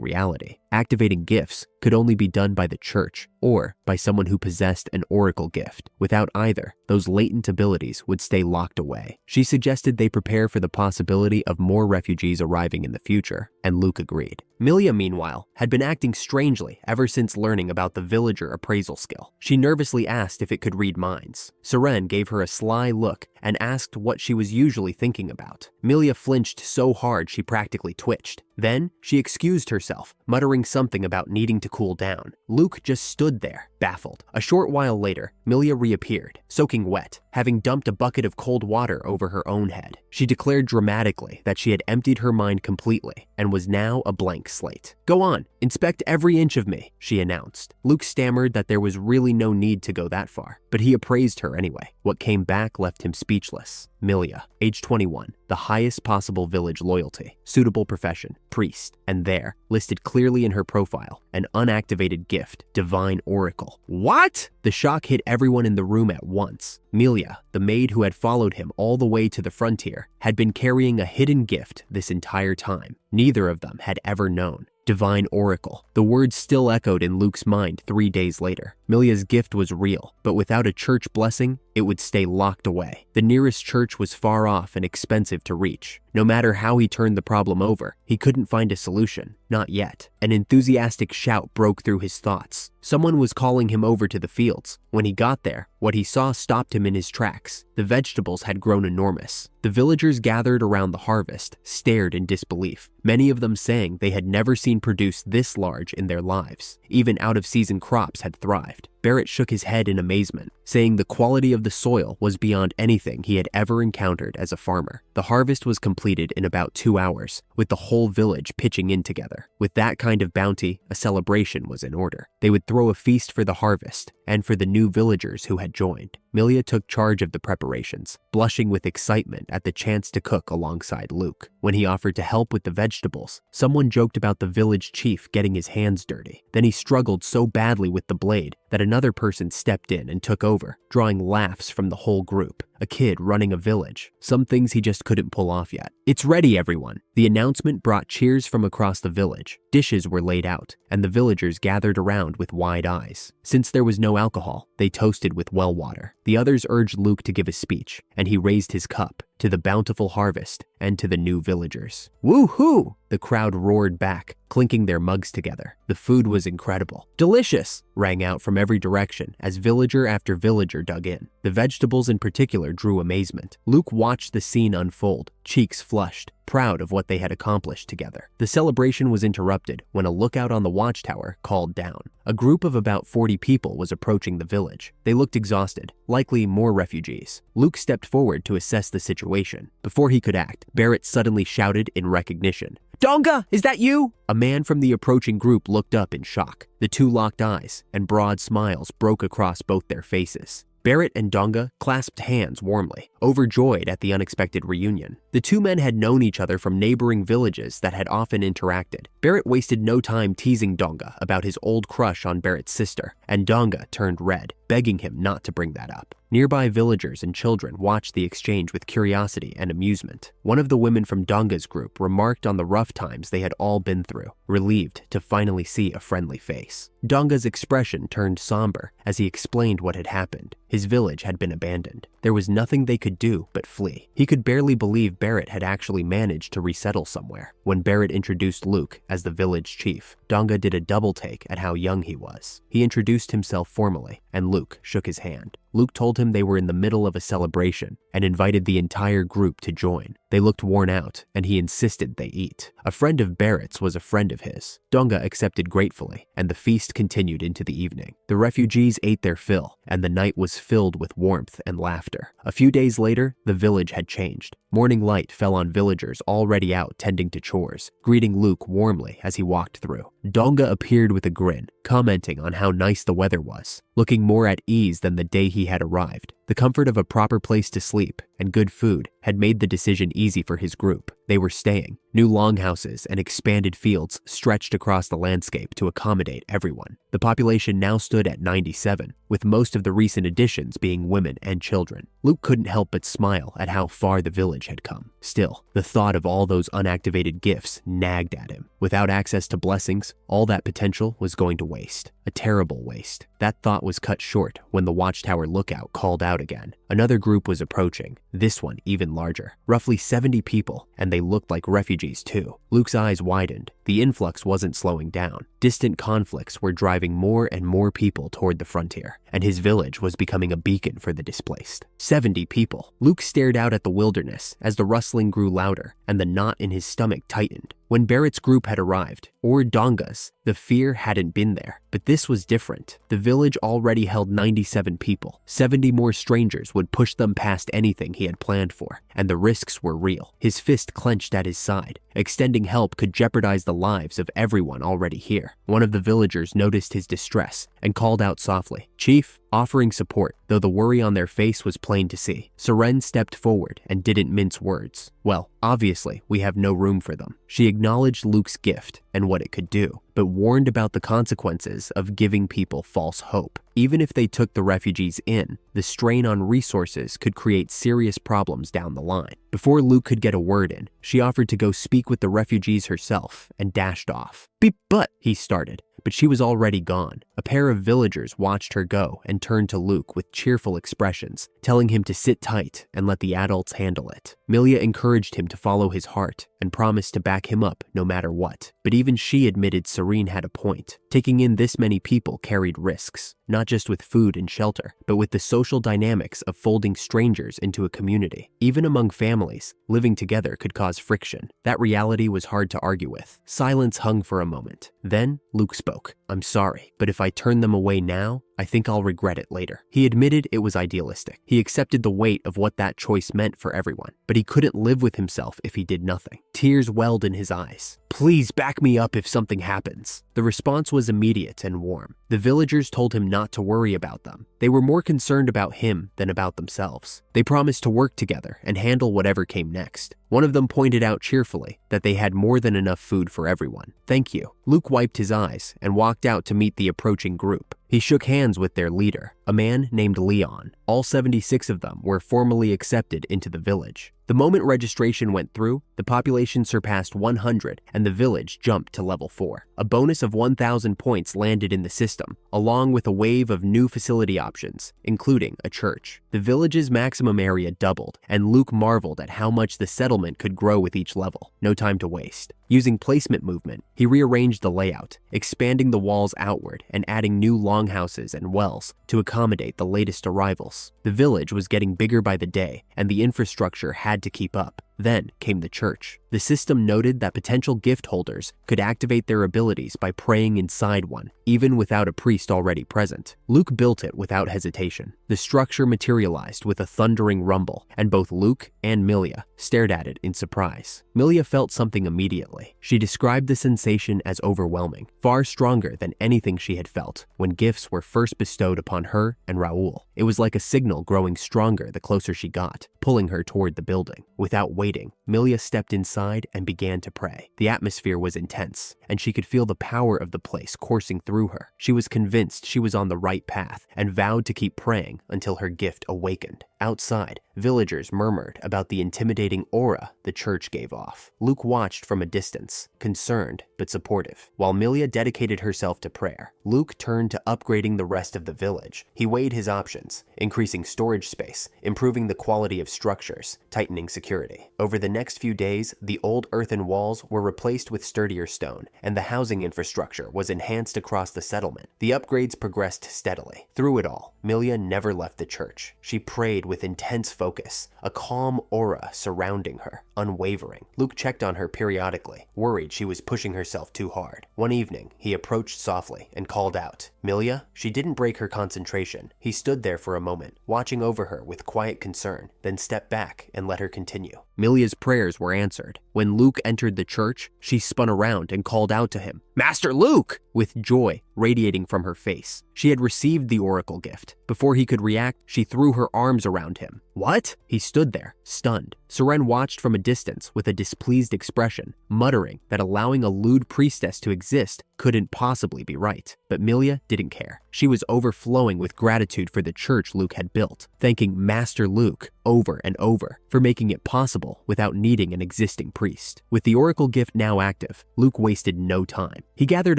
reality. Activating gifts could only be done by the church or by someone who possessed an oracle gift. Without either, those latent abilities would stay locked away. She suggested they prepare for the possibility of more refugees arriving in the future, and Luke agreed. Milia, meanwhile, had been acting strangely ever since learning about the villager appraisal skill. She nervously asked if it could read minds. Seren gave her a sly look and asked what she was usually thinking about. Milia flinched so hard she practically twitched. Then, she excused herself, muttering something about needing to cool down. Luke just stood there, baffled. A short while later, Milia reappeared, soaking wet, having dumped a bucket of cold water over her own head. She declared dramatically that she had emptied her mind completely and was now a blank slate. "Go on, inspect every inch of me," she announced. Luke stammered that there was really no need to go that far, but he appraised her anyway. What came back left him speechless. Milia, age 21, the highest possible village loyalty, suitable profession, priest, and there, listed clearly in her profile, an unactivated gift, divine oracle. What? The shock hit everyone in the room at once. Milia, the maid who had followed him all the way to the frontier, had been carrying a hidden gift this entire time. Neither of them had ever known. Divine oracle. The words still echoed in Luke's mind 3 days later. Milia's gift was real, but without a church blessing, it would stay locked away. The nearest church was far off and expensive to reach. No matter how he turned the problem over, he couldn't find a solution. Not yet. An enthusiastic shout broke through his thoughts. Someone was calling him over to the fields. When he got there, what he saw stopped him in his tracks. The vegetables had grown enormous. The villagers gathered around the harvest, stared in disbelief, many of them saying they had never seen produce this large in their lives. Even out-of-season crops had thrived. Barrett shook his head in amazement, saying the quality of the soil was beyond anything he had ever encountered as a farmer. The harvest was completed in about 2 hours, with the whole village pitching in together. With that kind of bounty, a celebration was in order. They would throw a feast for the harvest and for the new villagers who had joined. Milia took charge of the preparations, blushing with excitement at the chance to cook alongside Luke. When he offered to help with the vegetables, someone joked about the village chief getting his hands dirty. Then he struggled so badly with the blade that another person stepped in and took over, drawing laughs from the whole group. A kid running a village. Some things he just couldn't pull off yet. "It's ready, everyone." The announcement brought cheers from across the village. Dishes were laid out, and the villagers gathered around with wide eyes. Since there was no alcohol, they toasted with well water. The others urged Luke to give a speech, and he raised his cup to the bountiful harvest and to the new villagers. "Woo-hoo!" The crowd roared back, clinking their mugs together. The food was incredible. "Delicious!" rang out from every direction as villager after villager dug in. The vegetables in particular drew amazement. Luke watched the scene unfold, cheeks flushed, proud of what they had accomplished together. The celebration was interrupted when a lookout on the watchtower called down. A group of about 40 people was approaching the village. They looked exhausted, likely more refugees. Luke stepped forward to assess the situation. Before he could act, Barrett suddenly shouted in recognition, "Donga, is that you?" A man from the approaching group looked up in shock. The two locked eyes, and broad smiles broke across both their faces. Barrett and Donga clasped hands warmly, overjoyed at the unexpected reunion. The two men had known each other from neighboring villages that had often interacted. Barrett wasted no time teasing Donga about his old crush on Barrett's sister, and Donga turned red, begging him not to bring that up. Nearby villagers and children watched the exchange with curiosity and amusement. One of the women from Donga's group remarked on the rough times they had all been through, relieved to finally see a friendly face. Donga's expression turned somber as he explained what had happened. His village had been abandoned. There was nothing they could do but flee. He could barely believe Barrett had actually managed to resettle somewhere. When Barrett introduced Luke as the village chief, Donga did a double take at how young he was. He introduced himself formally, and Luke shook his hand. Luke told him they were in the middle of a celebration and invited the entire group to join. They looked worn out, and he insisted they eat. A friend of Barrett's was a friend of his. Donga accepted gratefully, and the feast continued into the evening. The refugees ate their fill, and the night was filled with warmth and laughter. A few days later, the village had changed. Morning light fell on villagers already out tending to chores, greeting Luke warmly as he walked through. Donga appeared with a grin, commenting on how nice the weather was, looking more at ease than the day he had arrived. The comfort of a proper place to sleep and good food had made the decision easy for his group. They were staying. New longhouses and expanded fields stretched across the landscape to accommodate everyone. The population now stood at 97, with most of the recent additions being women and children. Luke couldn't help but smile at how far the village had come. Still, the thought of all those unactivated gifts nagged at him. Without access to blessings, all that potential was going to waste. A terrible waste. That thought was cut short when the watchtower lookout called out again. Another group was approaching, this one even larger. Roughly 70 people, and they looked like refugees too. Luke's eyes widened. The influx wasn't slowing down. Distant conflicts were driving more and more people toward the frontier, and his village was becoming a beacon for the displaced. 70 people. Luke stared out at the wilderness as the rustling grew louder, and the knot in his stomach tightened. When Barrett's group had arrived, or Donga's, the fear hadn't been there. But this was different. The village already held 97 people. 70 more strangers would push them past anything he had planned for, and the risks were real. His fist clenched at his side. Extending help could jeopardize the lives of everyone already here. One of the villagers noticed his distress and called out softly, "Chief," offering support, though the worry on their face was plain to see. Seren stepped forward and didn't mince words. "Well, obviously, we have no room for them." She acknowledged Luke's gift and what it could do, but warned about the consequences of giving people false hope. Even if they took the refugees in, the strain on resources could create serious problems down the line. Before Luke could get a word in, she offered to go speak with the refugees herself and dashed off. But," he started, but she was already gone. A pair of villagers watched her go and turned to Luke with cheerful expressions, telling him to sit tight and let the adults handle it. Milia encouraged him to follow his heart and promised to back him up no matter what. But even she admitted Serene had a point. Taking in this many people carried risks, not just with food and shelter, but with the social dynamics of folding strangers into a community. Even among families, living together could cause friction. That reality was hard to argue with. Silence hung for a moment. Then Luke spoke. "I'm sorry, but if I turn them away now, I think I'll regret it later." He admitted it was idealistic. He accepted the weight of what that choice meant for everyone, but he couldn't live with himself if he did nothing. Tears welled in his eyes. "Please back me up if something happens." The response was immediate and warm. The villagers told him not to worry about them. They were more concerned about him than about themselves. They promised to work together and handle whatever came next. One of them pointed out cheerfully that they had more than enough food for everyone. "Thank you." Luke wiped his eyes and walked out to meet the approaching group. He shook hands with their leader, a man named Leon. All 76 of them were formally accepted into the village. The moment registration went through, the population surpassed 100 and the village jumped to level 4. A bonus of 1,000 points landed in the system, along with a wave of new facility options, including a church. The village's maximum area doubled, and Luke marveled at how much the settlement could grow with each level. No time to waste. Using placement movement, he rearranged the layout, expanding the walls outward and adding new longhouses and wells to accommodate the latest arrivals. The village was getting bigger by the day, and the infrastructure had to keep up. Then came the church. The system noted that potential gift holders could activate their abilities by praying inside one, even without a priest already present. Luke built it without hesitation. The structure materialized with a thundering rumble, and both Luke and Milia stared at it in surprise. Milia felt something immediately. She described the sensation as overwhelming, far stronger than anything she had felt when gifts were first bestowed upon her and Raoul. It was like a signal growing stronger the closer she got, pulling her toward the building. Without waiting, Milia stepped inside and began to pray. The atmosphere was intense, and she could feel the power of the place coursing through her. She was convinced she was on the right path and vowed to keep praying until her gift awakened. Outside, villagers murmured about the intimidating aura the church gave off. Luke watched from a distance, concerned but supportive. While Milia dedicated herself to prayer, Luke turned to upgrading the rest of the village. He weighed his options, increasing storage space, improving the quality of structures, tightening security. Over the next few days, the old earthen walls were replaced with sturdier stone, and the housing infrastructure was enhanced across the settlement. The upgrades progressed steadily. Through it all, Milia never left the church. She prayed with intense focus, a calm aura surrounding her, unwavering. Luke checked on her periodically, worried she was pushing herself too hard. One evening, he approached softly and called out, "Milia?" She didn't break her concentration. He stood there for a moment, watching over her with quiet concern, then stepped back and let her continue. Milia's prayers were answered. When Luke entered the church, she spun around and called out to him, "Master Luke!" with joy radiating from her face. She had received the oracle gift. Before he could react, she threw her arms around him. "What?" He stood there, stunned. Seren watched from a distance with a displeased expression, muttering that allowing a lewd priestess to exist couldn't possibly be right. But Milia didn't care. She was overflowing with gratitude for the church Luke had built, thanking Master Luke over and over for making it possible without needing an existing priest. With the oracle gift now active, Luke wasted no time. He gathered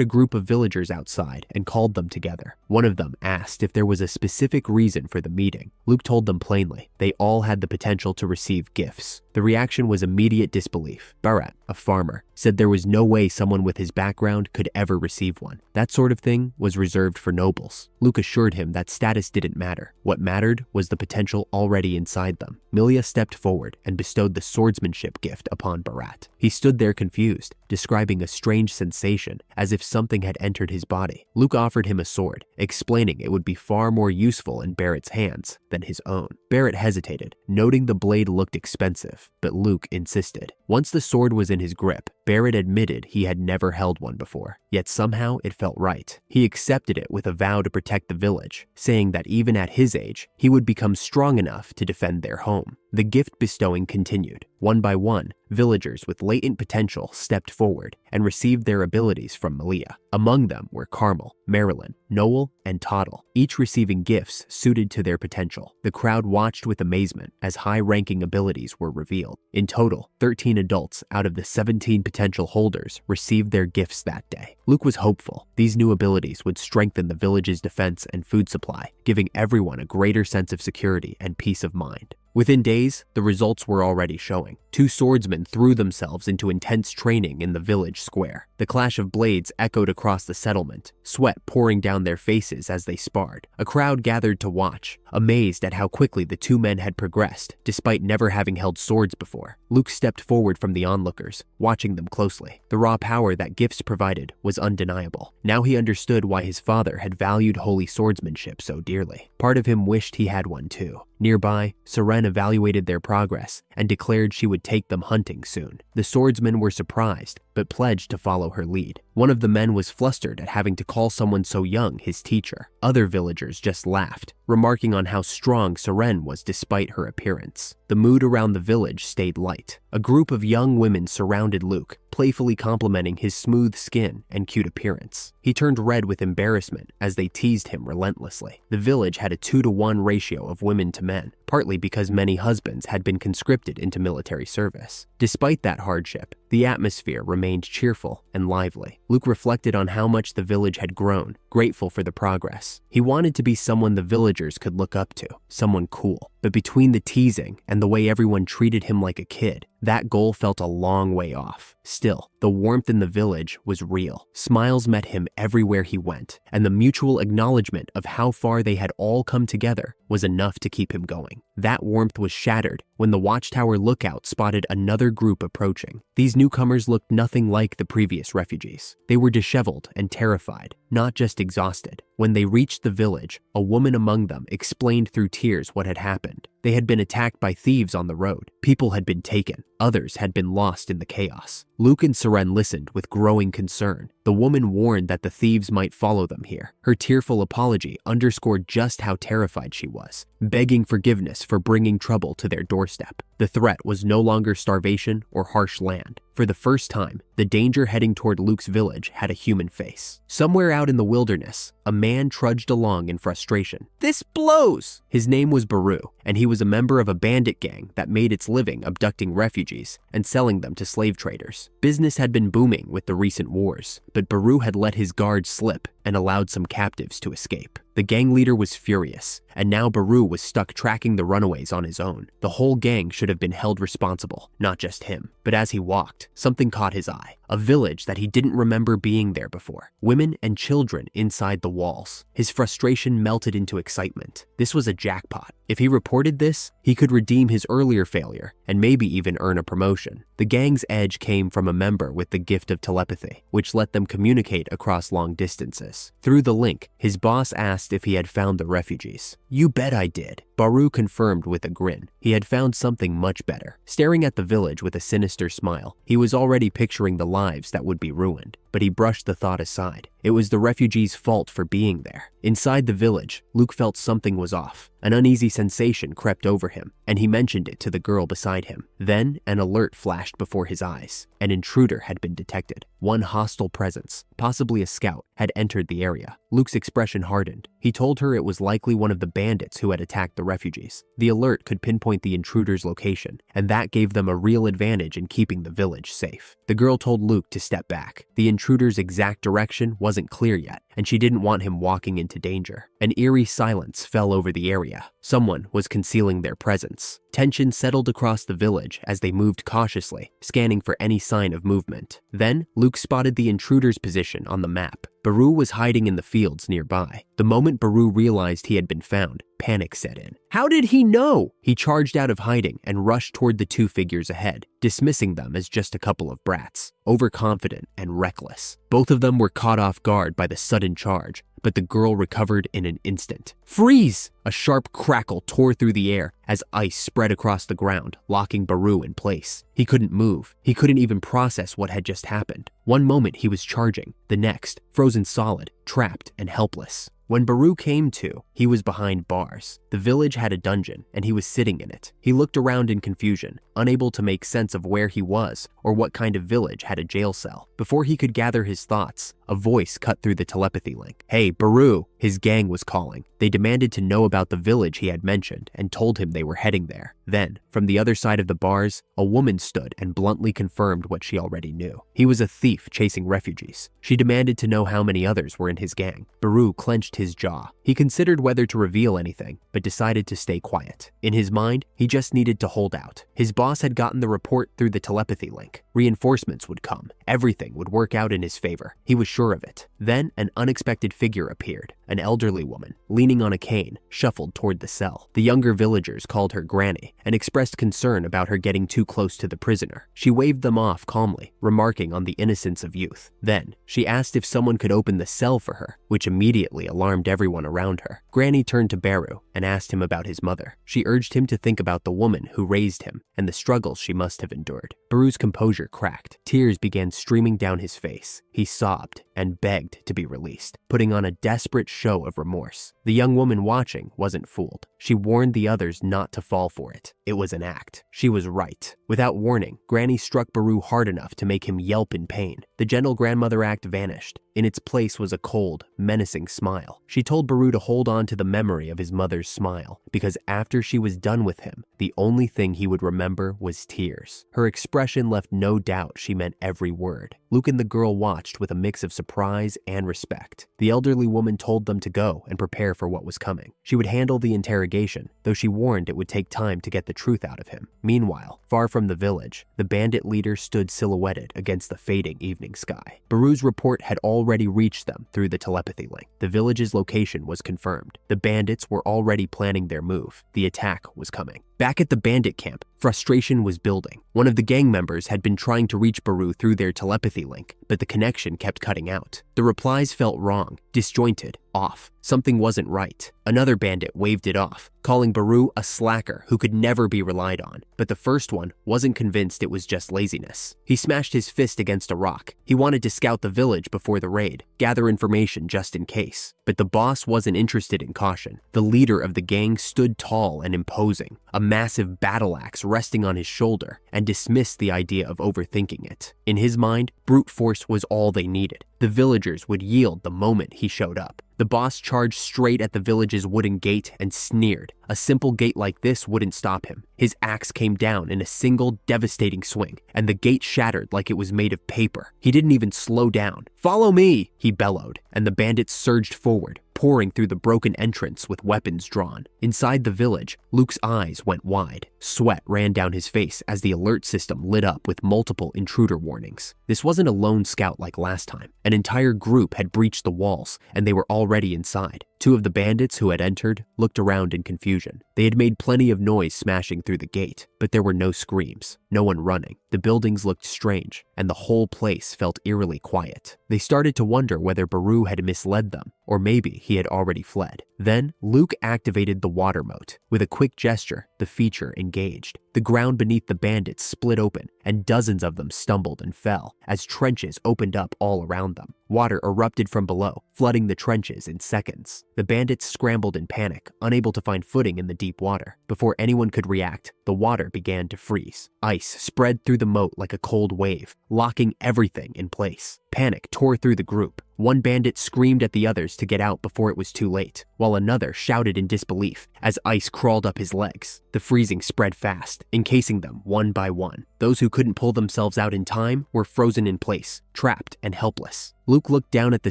a group of villagers outside and called them together. One of them asked if there was a specific reason for the meeting. Luke told them plainly they all had the potential to receive gifts. The reaction was immediate disbelief. Barren, a farmer, said there was no way someone with his background could ever receive one. That sort of thing was reserved for nobles. Luke assured him that status didn't matter. What mattered was the potential already inside them. Milia stepped forward and bestowed the swordsmanship gift upon Barat. He stood there confused, describing a strange sensation as if something had entered his body. Luke offered him a sword, explaining it would be far more useful in Barrett's hands than his own. Barrett hesitated, noting the blade looked expensive, but Luke insisted. Once the sword was in his grip, Barrett admitted he had never held one before, yet somehow it felt right. He accepted it with a vow to protect the village, saying that even at his age, he would become strong enough to defend their home. The gift bestowing continued. One by one, villagers with latent potential stepped forward and received their abilities from Milia. Among them were Carmel, Marilyn, Noel, and Toddle, each receiving gifts suited to their potential. The crowd watched with amazement as high-ranking abilities were revealed. In total, 13 adults out of the 17 potential holders received their gifts that day. Luke was hopeful. These new abilities would strengthen the village's defense and food supply, giving everyone a greater sense of security and peace of mind. Within days, the results were already showing. 2 swordsmen threw themselves into intense training in the village square. The clash of blades echoed across the settlement, sweat pouring down their faces as they sparred. A crowd gathered to watch, amazed at how quickly the 2 men had progressed, despite never having held swords before. Luke stepped forward from the onlookers, watching them closely. The raw power that gifts provided was undeniable. Now he understood why his father had valued holy swordsmanship so dearly. Part of him wished he had one too. Nearby, Seren evaluated their progress and declared she would take them hunting soon. The swordsmen were surprised, but pledged to follow her lead. One of the men was flustered at having to call someone so young his teacher. Other villagers just laughed, remarking on how strong Seren was despite her appearance. The mood around the village stayed light. A group of young women surrounded Luke, playfully complimenting his smooth skin and cute appearance. He turned red with embarrassment as they teased him relentlessly. The village had a 2-to-1 ratio of women to men, partly because many husbands had been conscripted into military service. Despite that hardship, the atmosphere remained cheerful and lively. Luke reflected on how much the village had grown, grateful for the progress. He wanted to be someone the villagers could look up to, someone cool. But between the teasing and the way everyone treated him like a kid, that goal felt a long way off. Still, the warmth in the village was real. Smiles met him everywhere he went, and the mutual acknowledgement of how far they had all come together was enough to keep him going. That warmth was shattered when the watchtower lookout spotted another group approaching. These newcomers looked nothing like the previous refugees. They were disheveled and terrified, not just exhausted. When they reached the village, a woman among them explained through tears what had happened. They had been attacked by thieves on the road. People had been taken. Others had been lost in the chaos. Luke and Seren listened with growing concern. The woman warned that the thieves might follow them here. Her tearful apology underscored just how terrified she was. begging forgiveness for bringing trouble to their doorstep. The threat was no longer starvation or harsh land. For the first time, the danger heading toward Luke's village had a human face. Somewhere out in the wilderness, a man trudged along in frustration. "This blows!" His name was Baru, and he was a member of a bandit gang that made its living abducting refugees and selling them to slave traders. Business had been booming with the recent wars, but Baru had let his guard slip and allowed some captives to escape. The gang leader was furious, and now Baru was stuck tracking the runaways on his own. The whole gang should have been held responsible, not just him. But as he walked, something caught his eye. A village that he didn't remember being there before. Women and children inside the walls. His frustration melted into excitement. This was a jackpot. If he reported this, he could redeem his earlier failure and maybe even earn a promotion. The gang's edge came from a member with the gift of telepathy, which let them communicate across long distances. Through the link, his boss asked if he had found the refugees. "You bet I did," Baru confirmed with a grin. He had found something much better. Staring at the village with a sinister smile, he was already picturing the lives that would be ruined. But he brushed the thought aside. It was the refugees' fault for being there. Inside the village, Luke felt something was off. An uneasy sensation crept over him, and he mentioned it to the girl beside him. Then, an alert flashed before his eyes. An intruder had been detected. One hostile presence, possibly a scout, had entered the area. Luke's expression hardened. He told her it was likely one of the bandits who had attacked the refugees. The alert could pinpoint the intruder's location, and that gave them a real advantage in keeping the village safe. The girl told Luke to step back. The intruder's exact direction wasn't clear yet, and she didn't want him walking into danger. An eerie silence fell over the area. Someone was concealing their presence. Tension settled across the village as they moved cautiously, scanning for any sign of movement. Then, Luke spotted the intruder's position on the map. Baru was hiding in the fields nearby. The moment Baru realized he had been found, panic set in. How did he know? He charged out of hiding and rushed toward the two figures ahead, dismissing them as just a couple of brats, overconfident and reckless. Both of them were caught off guard by the sudden charge, but the girl recovered in an instant. "Freeze!" A sharp crackle tore through the air as ice spread across the ground, locking Baru in place. He couldn't move. He couldn't even process what had just happened. One moment he was charging, the next, frozen solid, trapped and helpless. When Baru came to, he was behind bars. The village had a dungeon, and he was sitting in it. He looked around in confusion, unable to make sense of where he was or what kind of village had a jail cell. Before he could gather his thoughts, a voice cut through the telepathy link. "Hey, Baru!" His gang was calling. They demanded to know about the village he had mentioned and told him they were heading there. Then, from the other side of the bars, a woman stood and bluntly confirmed what she already knew. He was a thief chasing refugees. She demanded to know how many others were in his gang. Baru clenched his jaw. He considered whether to reveal anything, but decided to stay quiet. In his mind, he just needed to hold out. His boss had gotten the report through the telepathy link. Reinforcements would come. Everything would work out in his favor. He was sure of it. Then, an unexpected figure appeared. An elderly woman, leaning on a cane, shuffled toward the cell. The younger villagers called her Granny and expressed concern about her getting too close to the prisoner. She waved them off calmly, remarking on the innocence of youth. Then, she asked if someone could open the cell for her, which immediately alarmed everyone around her. Granny turned to Baru and asked him about his mother. She urged him to think about the woman who raised him and the struggles she must have endured. Baru's composure cracked. Tears began streaming down his face. He sobbed and begged to be released, putting on a desperate show of remorse. The young woman watching wasn't fooled. She warned the others not to fall for it. It was an act. She was right. Without warning, Granny struck Baru hard enough to make him yelp in pain. The gentle grandmother act vanished. In its place was a cold, menacing smile. She told Baru to hold on to the memory of his mother's smile, because after she was done with him, the only thing he would remember was tears. Her expression left no doubt she meant every word. Luke and the girl watched with a mix of surprise and respect. The elderly woman told them to go and prepare for what was coming. She would handle the interrogation, though she warned it would take time to get the truth out of him. Meanwhile, far from the village, the bandit leader stood silhouetted against the fading evening sky. Baru's report had already reached them through the telepathy link. The village's location was confirmed. The bandits were already planning their move. The attack was coming. Back at the bandit camp, frustration was building. One of the gang members had been trying to reach Baru through their telepathy link, but the connection kept cutting out. The replies felt wrong, disjointed, off. Something wasn't right. Another bandit waved it off, calling Baru a slacker who could never be relied on. But the first one wasn't convinced it was just laziness. He smashed his fist against a rock. He wanted to scout the village before the raid, gather information just in case. But the boss wasn't interested in caution. The leader of the gang stood tall and imposing, a massive battle axe resting on his shoulder, and dismissed the idea of overthinking it. In his mind, brute force was all they needed. The villagers would yield the moment he showed up. The boss charged straight at the village's wooden gate and sneered. A simple gate like this wouldn't stop him. His axe came down in a single devastating swing, and the gate shattered like it was made of paper. He didn't even slow down. "Follow me!" he bellowed, and the bandits surged forward, pouring through the broken entrance with weapons drawn. Inside the village, Luke's eyes went wide. Sweat ran down his face as the alert system lit up with multiple intruder warnings. This wasn't a lone scout like last time. An entire group had breached the walls, and they were already inside. Two of the bandits who had entered looked around in confusion. They had made plenty of noise smashing through the gate, but there were no screams, no one running. The buildings looked strange, and the whole place felt eerily quiet. They started to wonder whether Baru had misled them, or maybe he had already fled. Then, Luke activated the water moat. With a quick gesture, the feature engaged. The ground beneath the bandits split open, and dozens of them stumbled and fell as trenches opened up all around them. Water erupted from below, flooding the trenches in seconds. The bandits scrambled in panic, unable to find footing in the deep water. Before anyone could react, the water began to freeze. Ice spread through the moat like a cold wave, locking everything in place. Panic tore through the group. One bandit screamed at the others to get out before it was too late, while another shouted in disbelief as ice crawled up his legs. The freezing spread fast, encasing them one by one. Those who couldn't pull themselves out in time were frozen in place, trapped and helpless. Luke looked down at the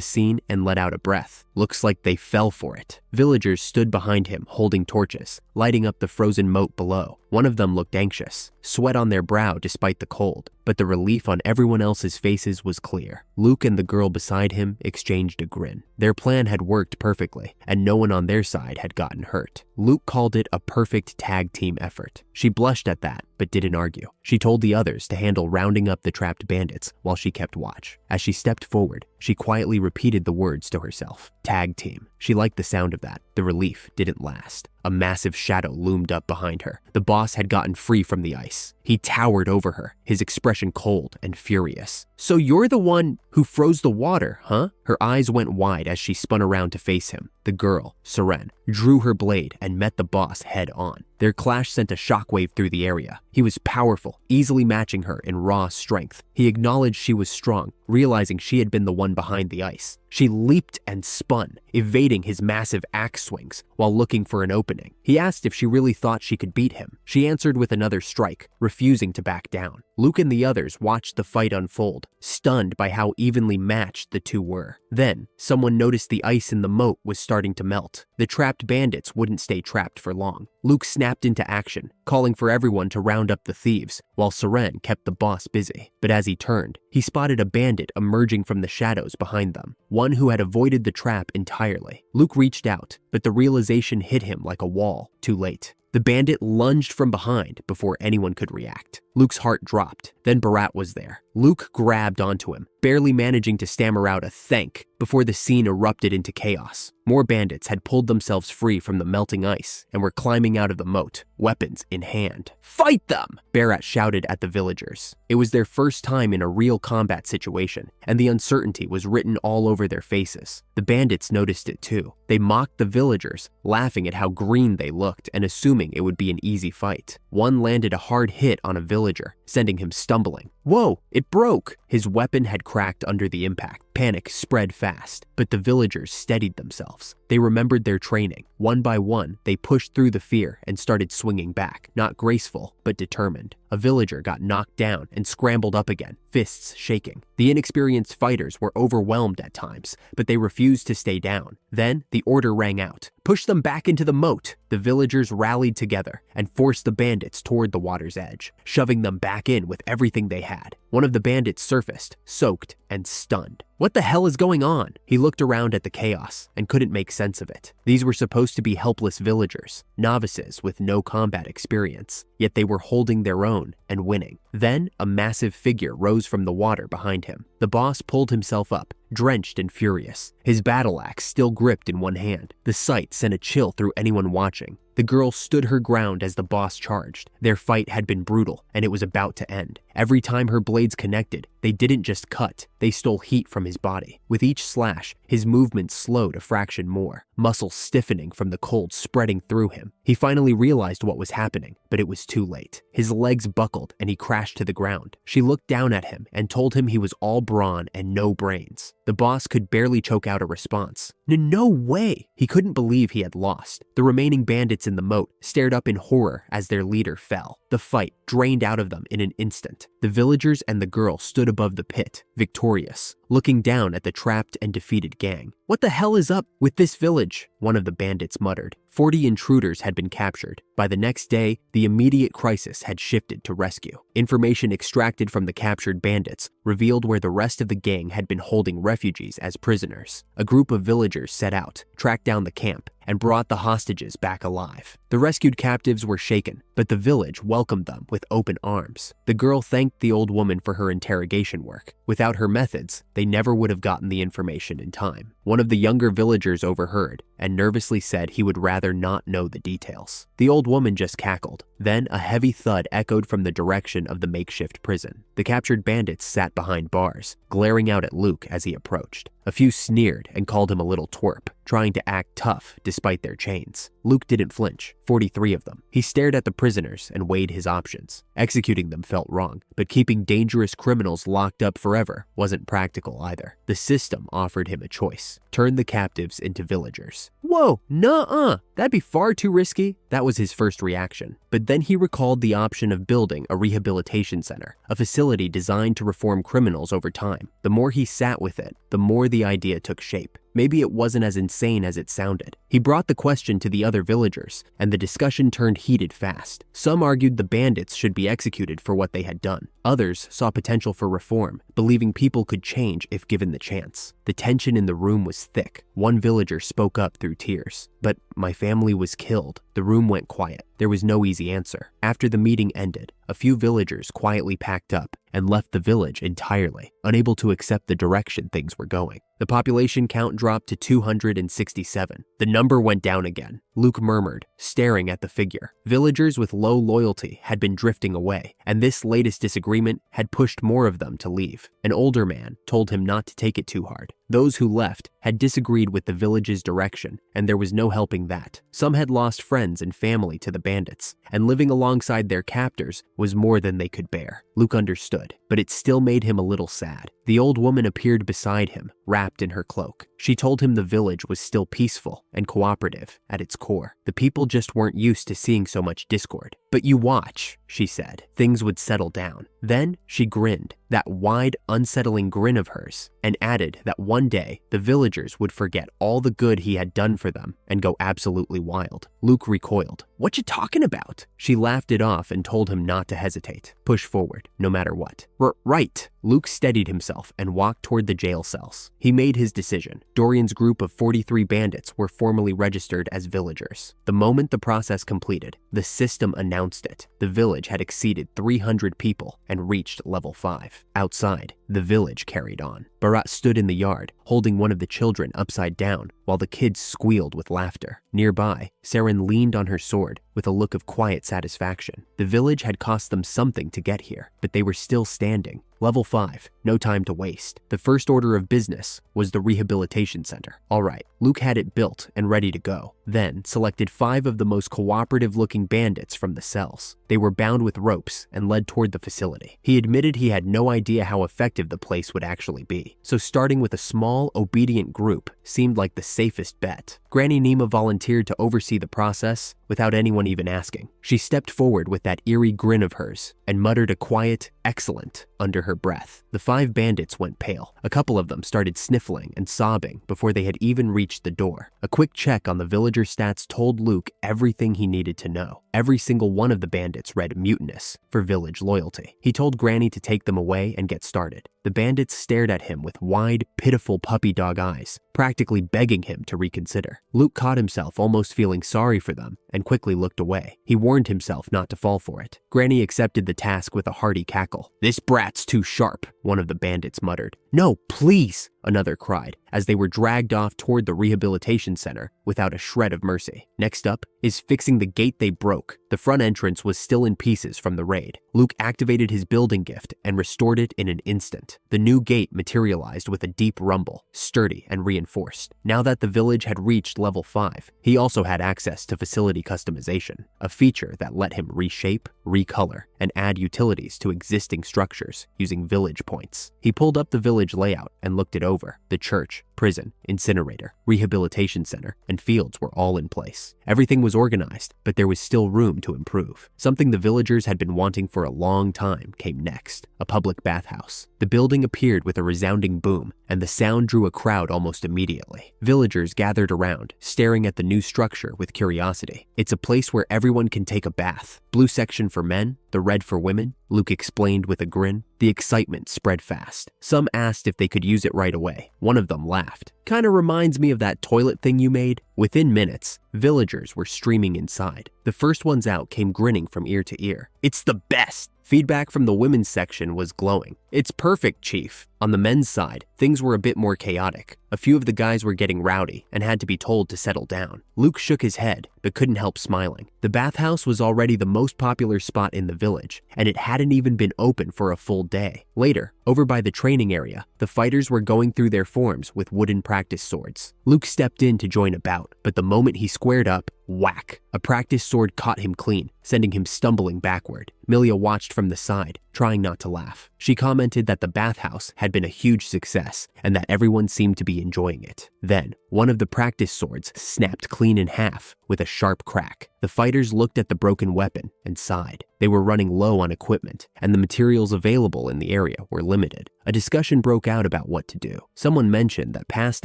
scene and let out a breath. Looks like they fell for it. Villagers stood behind him holding torches, lighting up the frozen moat below. One of them looked anxious, sweat on their brow despite the cold, but the relief on everyone else's faces was clear. Luke and the girl beside him exchanged a grin. Their plan had worked perfectly, and no one on their side had gotten hurt. Luke called it a perfect tag team effort. She blushed at that, but didn't argue. She told the others to handle rounding up the trapped bandits while she kept watch. As she stepped forward, she quietly repeated the words to herself. Tag team. She liked the sound of that. The relief didn't last. A massive shadow loomed up behind her. The boss had gotten free from the ice. He towered over her, his expression cold and furious. "So you're the one who froze the water, huh?" Her eyes went wide as she spun around to face him. The girl, Seren, drew her blade and met the boss head on. Their clash sent a shockwave through the area. He was powerful, easily matching her in raw strength. He acknowledged she was strong, realizing she had been the one behind the ice. She leaped and spun, evading his massive axe swings while looking for an opening. He asked if she really thought she could beat him. She answered with another strike, refusing to back down. Luke and the others watched the fight unfold, stunned by how evenly matched the two were. Then, someone noticed the ice in the moat was starting to melt. The trapped bandits wouldn't stay trapped for long. Luke snapped into action, calling for everyone to round up the thieves, while Seren kept the boss busy. But as he turned, he spotted a bandit emerging from the shadows behind them, one who had avoided the trap entirely. Luke reached out, but the realization hit him like a wall, too late. The bandit lunged from behind before anyone could react. Luke's heart dropped. Then Barat was there. Luke grabbed onto him, barely managing to stammer out a thank before the scene erupted into chaos. More bandits had pulled themselves free from the melting ice and were climbing out of the moat, weapons in hand. "Fight them!" Barat shouted at the villagers. It was their first time in a real combat situation, and the uncertainty was written all over their faces. The bandits noticed it too. They mocked the villagers, laughing at how green they looked and assuming it would be an easy fight. One landed a hard hit on a villager, sending him stumbling. Whoa, it broke! His weapon had cracked under the impact. Panic spread fast, but the villagers steadied themselves. They remembered their training. One by one, they pushed through the fear and started swinging back, not graceful, but determined. A villager got knocked down and scrambled up again, fists shaking. The inexperienced fighters were overwhelmed at times, but they refused to stay down. Then, the order rang out. Push them back into the moat! The villagers rallied together and forced the bandits toward the water's edge, shoving them back back in with everything they had. One of the bandits surfaced, soaked and stunned. What the hell is going on? He looked around at the chaos and couldn't make sense of it. These were supposed to be helpless villagers, novices with no combat experience, yet they were holding their own and winning. Then a massive figure rose from the water behind him. The boss pulled himself up, drenched and furious, his battle axe still gripped in one hand. The sight sent a chill through anyone watching. The girl stood her ground as the boss charged. Their fight had been brutal, and it was about to end. Every time her blades connected, they didn't just cut, they stole heat from his body. With each slash, his movement slowed a fraction more, muscles stiffening from the cold spreading through him. He finally realized what was happening, but it was too late. His legs buckled and he crashed to the ground. She looked down at him and told him he was all brawn and no brains. The boss could barely choke out a response. No way! He couldn't believe he had lost. The remaining bandits in the moat stared up in horror as their leader fell. The fight drained out of them in an instant. The villagers and the girl stood above the pit, victorious, looking down at the trapped and defeated gang. "What the hell is up with this village?" one of the bandits muttered. 40 intruders had been captured. By the next day, the immediate crisis had shifted to rescue. Information extracted from the captured bandits revealed where the rest of the gang had been holding refugees as prisoners. A group of villagers set out, tracked down the camp, and brought the hostages back alive. The rescued captives were shaken, but the village welcomed them with open arms. The girl thanked the old woman for her interrogation work. Without her methods, they never would have gotten the information in time. One of the younger villagers overheard and nervously said he would rather not know the details. The old woman just cackled. Then a heavy thud echoed from the direction of the makeshift prison. The captured bandits sat behind bars, glaring out at Luke as he approached. A few sneered and called him a little twerp, trying to act tough despite their chains. Luke didn't flinch, 43 of them. He stared at the prisoners and weighed his options. Executing them felt wrong, but keeping dangerous criminals locked up forever wasn't practical either. The system offered him a choice: turn the captives into villagers. Whoa, nuh-uh, that'd be far too risky. That was his first reaction. But then he recalled the option of building a rehabilitation center, a facility designed to reform criminals over time. The more he sat with it, the more the idea took shape. Maybe it wasn't as insane as it sounded. He brought the question to the other villagers, and the discussion turned heated fast. Some argued the bandits should be executed for what they had done. Others saw potential for reform, believing people could change if given the chance. The tension in the room was thick. One villager spoke up through tears. "But my family was killed." The room went quiet. There was no easy answer. After the meeting ended, a few villagers quietly packed up and left the village entirely, unable to accept the direction things were going. The population count dropped to 267. The number went down again. Luke murmured, staring at the figure. Villagers with low loyalty had been drifting away, and this latest disagreement had pushed more of them to leave. An older man told him not to take it too hard. Those who left had disagreed with the village's direction, and there was no helping that. Some had lost friends and family to the bandits, and living alongside their captors was more than they could bear. Luke understood, but it still made him a little sad. The old woman appeared beside him, wrapped in her cloak. She told him the village was still peaceful and cooperative at its core. The people just weren't used to seeing so much discord. "But you watch," she said. "Things would settle down." Then she grinned, that wide, unsettling grin of hers, and added that one day the villagers would forget all the good he had done for them and go absolutely wild. Luke recoiled. "What you talking about?" She laughed it off and told him not to hesitate. Push forward, no matter what. Right. Luke steadied himself and walked toward the jail cells. He made his decision. Dorian's group of 43 bandits were formally registered as villagers. The moment the process completed, the system announced it. The village had exceeded 300 people and reached level 5. Outside, the village carried on. Bharat stood in the yard, holding one of the children upside down, while the kids squealed with laughter. Nearby, Saren leaned on her sword with a look of quiet satisfaction. The village had cost them something to get here, but they were still standing. Level 5, no time to waste. The first order of business was the rehabilitation center. All right, Luke had it built and ready to go, then selected 5 of the most cooperative-looking bandits from the cells. They were bound with ropes and led toward the facility. He admitted he had no idea how effective the place would actually be, so starting with a small, obedient group seemed like the safest bet. Granny Nima volunteered to oversee the process without anyone even asking. She stepped forward with that eerie grin of hers and muttered a quiet, "Excellent," under her breath. The 5 bandits went pale. A couple of them started sniffling and sobbing before they had even reached the door. A quick check on the villager stats told Luke everything he needed to know. Every single one of the bandits read mutinous for village loyalty. He told Granny to take them away and get started. The bandits stared at him with wide, pitiful puppy dog eyes, practically begging him to reconsider. Luke caught himself almost feeling sorry for them and quickly looked away. He warned himself not to fall for it. Granny accepted the task with a hearty cackle. "This brat's too sharp," one of the bandits muttered. "No, please," another cried, as they were dragged off toward the rehabilitation center without a shred of mercy. Next up is fixing the gate they broke. The front entrance was still in pieces from the raid. Luke activated his building gift and restored it in an instant. The new gate materialized with a deep rumble, sturdy and reinforced. Now that the village had reached level 5, he also had access to facility customization, a feature that let him reshape, recolor, and add utilities to existing structures using village points. He pulled up the village layout and looked it over. The church, prison, incinerator, rehabilitation center, and fields were all in place. Everything was organized, but there was still room to improve. Something the villagers had been wanting for a long time came next: a public bathhouse. The building appeared with a resounding boom, and the sound drew a crowd almost immediately. Villagers gathered around, staring at the new structure with curiosity. "It's a place where everyone can take a bath. Blue section for men, the red for women," Luke explained with a grin. The excitement spread fast. Some asked if they could use it right away. One of them laughed. "Kinda reminds me of that toilet thing you made." Within minutes, villagers were streaming inside. The first ones out came grinning from ear to ear. "It's the best!" Feedback from the women's section was glowing. "It's perfect, Chief." On the men's side, things were a bit more chaotic. A few of the guys were getting rowdy and had to be told to settle down. Luke shook his head, but couldn't help smiling. The bathhouse was already the most popular spot in the village, and it hadn't even been open for a full day. Later, over by the training area, the fighters were going through their forms with wooden practice swords. Luke stepped in to join a bout, but the moment he squared up, whack! A practice sword caught him clean, sending him stumbling backward. Milia watched from the side, trying not to laugh. She commented that the bathhouse had been a huge success and that everyone seemed to be enjoying it. Then, one of the practice swords snapped clean in half with a sharp crack. The fighters looked at the broken weapon and sighed. They were running low on equipment, and the materials available in the area were limited. A discussion broke out about what to do. Someone mentioned that past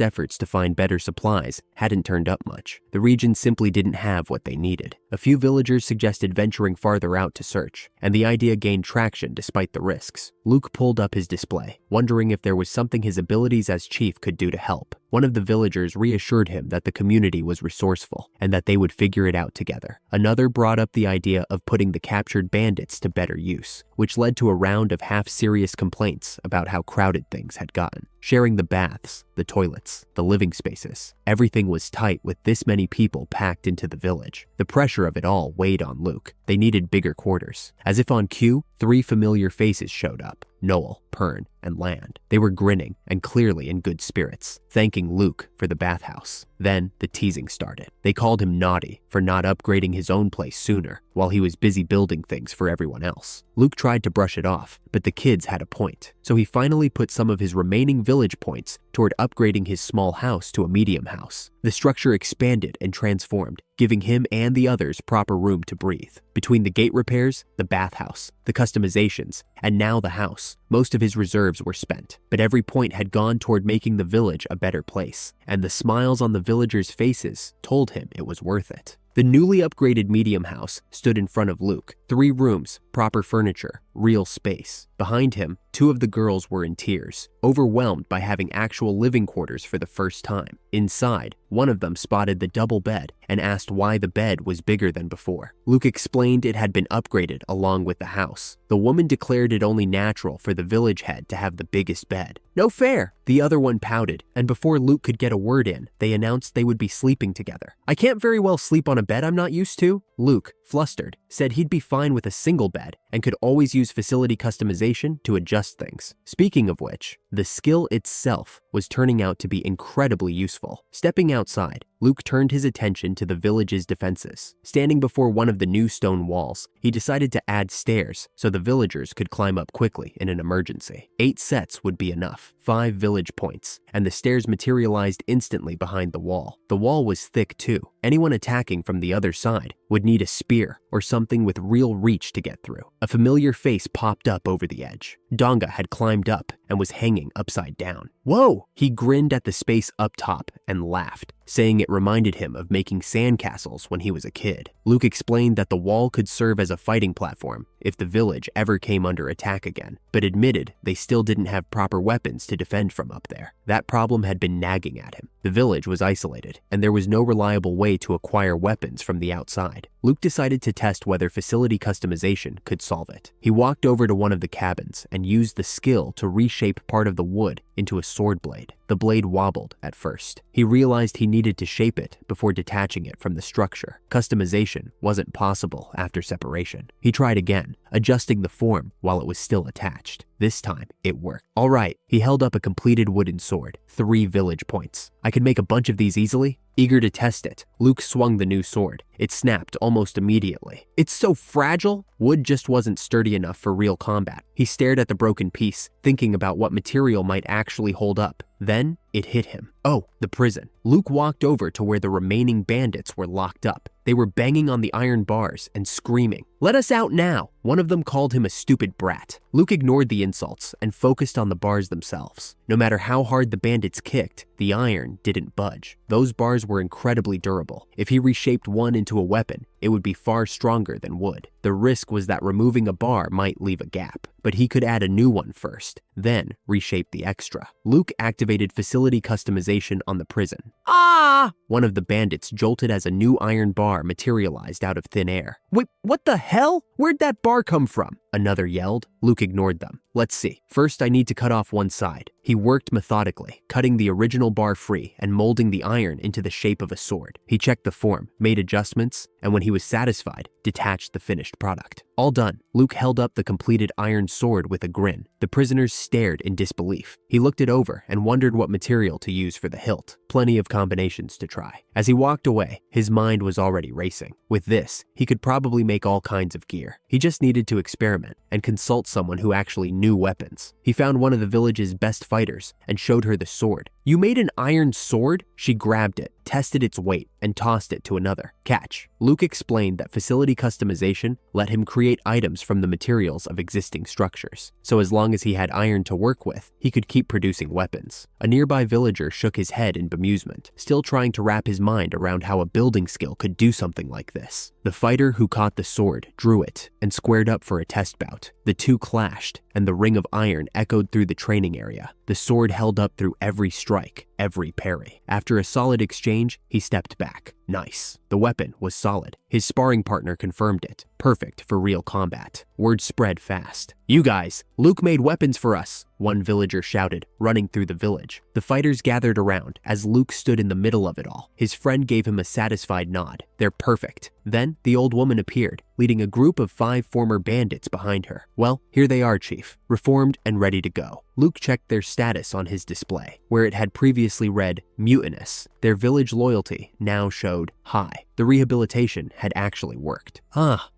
efforts to find better supplies hadn't turned up much. The region simply didn't have what they needed. A few villagers suggested venturing farther out to search, and the idea gained traction despite the risks. Luke pulled up his display, wondering if there was something his abilities as chief could do to help. One of the villagers reassured him that the community was resourceful and that they would figure it out together. Another brought up the idea of putting the captured bandits to better use, which led to a round of half-serious complaints about how crowded things had gotten. Sharing the baths, the toilets, the living spaces, everything was tight with this many people packed into the village. The pressure of it all weighed on Luke. They needed bigger quarters. As if on cue, 3 familiar faces showed up: Noel, Pern, and Land. They were grinning and clearly in good spirits, thanking Luke for the bathhouse. Then the teasing started. They called him naughty for not upgrading his own place sooner while he was busy building things for everyone else. Luke tried to brush it off, but the kids had a point, so he finally put some of his remaining village points toward upgrading his small house to a medium house. The structure expanded and transformed, giving him and the others proper room to breathe. Between the gate repairs, the bathhouse, the customizations, and now the house, most of his reserves were spent, but every point had gone toward making the village a better place, and the smiles on the villagers' faces told him it was worth it. The newly upgraded medium house stood in front of Luke. 3 rooms, proper furniture, real space. Behind him, 2 of the girls were in tears, overwhelmed by having actual living quarters for the first time. Inside, one of them spotted the double bed and asked why the bed was bigger than before. Luke explained it had been upgraded along with the house. The woman declared it only natural for the village head to have the biggest bed. "No fair!" The other one pouted, and before Luke could get a word in, they announced they would be sleeping together. "I can't very well sleep on a bed I'm not used to." Luke, flustered, said he'd be fine with a single bed and could always use facility customization to adjust things. Speaking of which, the skill itself was turning out to be incredibly useful. Stepping outside, Luke turned his attention to the village's defenses. Standing before one of the new stone walls, he decided to add stairs so the villagers could climb up quickly in an emergency. 8 sets would be enough, 5 village points, and the stairs materialized instantly behind the wall. The wall was thick too. Anyone attacking from the other side would need a spear or something with real reach to get through. A familiar face popped up over the edge. Donga had climbed up and was hanging upside down. Whoa! He grinned at the space up top and laughed, saying it reminded him of making sandcastles when he was a kid. Luke explained that the wall could serve as a fighting platform if the village ever came under attack again, but admitted they still didn't have proper weapons to defend from up there. That problem had been nagging at him. The village was isolated, and there was no reliable way to acquire weapons from the outside. Luke decided to test whether facility customization could solve it. He walked over to one of the cabins and used the skill to reshape part of the wood into a sword blade. The blade wobbled at first. He realized he needed to shape it before detaching it from the structure. Customization wasn't possible after separation. He tried again, adjusting the form while it was still attached. This time, it worked. All right, he held up a completed wooden sword, 3 village points. I could make a bunch of these easily? Eager to test it, Luke swung the new sword. It snapped almost immediately. It's so fragile. Wood just wasn't sturdy enough for real combat. He stared at the broken piece, thinking about what material might actually hold up. Then, it hit him. Oh, the prison. Luke walked over to where the remaining bandits were locked up. They were banging on the iron bars and screaming, "Let us out now!" One of them called him a stupid brat. Luke ignored the insults and focused on the bars themselves. No matter how hard the bandits kicked, the iron didn't budge. Those bars were incredibly durable. If he reshaped one into a weapon, it would be far stronger than wood. The risk was that removing a bar might leave a gap, but he could add a new one first, then reshape the extra. Luke activated facility customization on the prison. Ah! One of the bandits jolted as a new iron bar materialized out of thin air. Wait, what the hell? Where'd that bar come from? Another yelled. Luke ignored them. Let's see. First, I need to cut off one side. He worked methodically, cutting the original bar free and molding the iron into the shape of a sword. He checked the form, made adjustments, and when he was satisfied, detached the finished product. All done. Luke held up the completed iron sword with a grin. The prisoners stared in disbelief. He looked it over and wondered what material to use for the hilt. Plenty of combinations to try. As he walked away, his mind was already racing. With this, he could probably make all kinds of gear. He just needed to experiment and consult someone who actually knew weapons. He found one of the village's best fighters and showed her the sword. "You made an iron sword?" She grabbed it, tested its weight, and tossed it to another. Catch. Luke explained that facility customization let him create items from the materials of existing structures. So as long as he had iron to work with, he could keep producing weapons. A nearby villager shook his head in bemusement, still trying to wrap his mind around how a building skill could do something like this. The fighter who caught the sword drew it and squared up for a test bout. The two clashed, and the ring of iron echoed through the training area. The sword held up through every strike, every parry. After a solid exchange, he stepped back. Nice. The weapon was solid. His sparring partner confirmed it. Perfect for real combat. Word spread fast. "You guys, Luke made weapons for us," one villager shouted, running through the village. The fighters gathered around as Luke stood in the middle of it all. His friend gave him a satisfied nod. "They're perfect." Then the old woman appeared, leading a group of 5 former bandits behind her. "Well, here they are, Chief, reformed and ready to go." Luke checked their status on his display, where it had previously read mutinous. Their village loyalty now showed high. The rehabilitation had actually worked.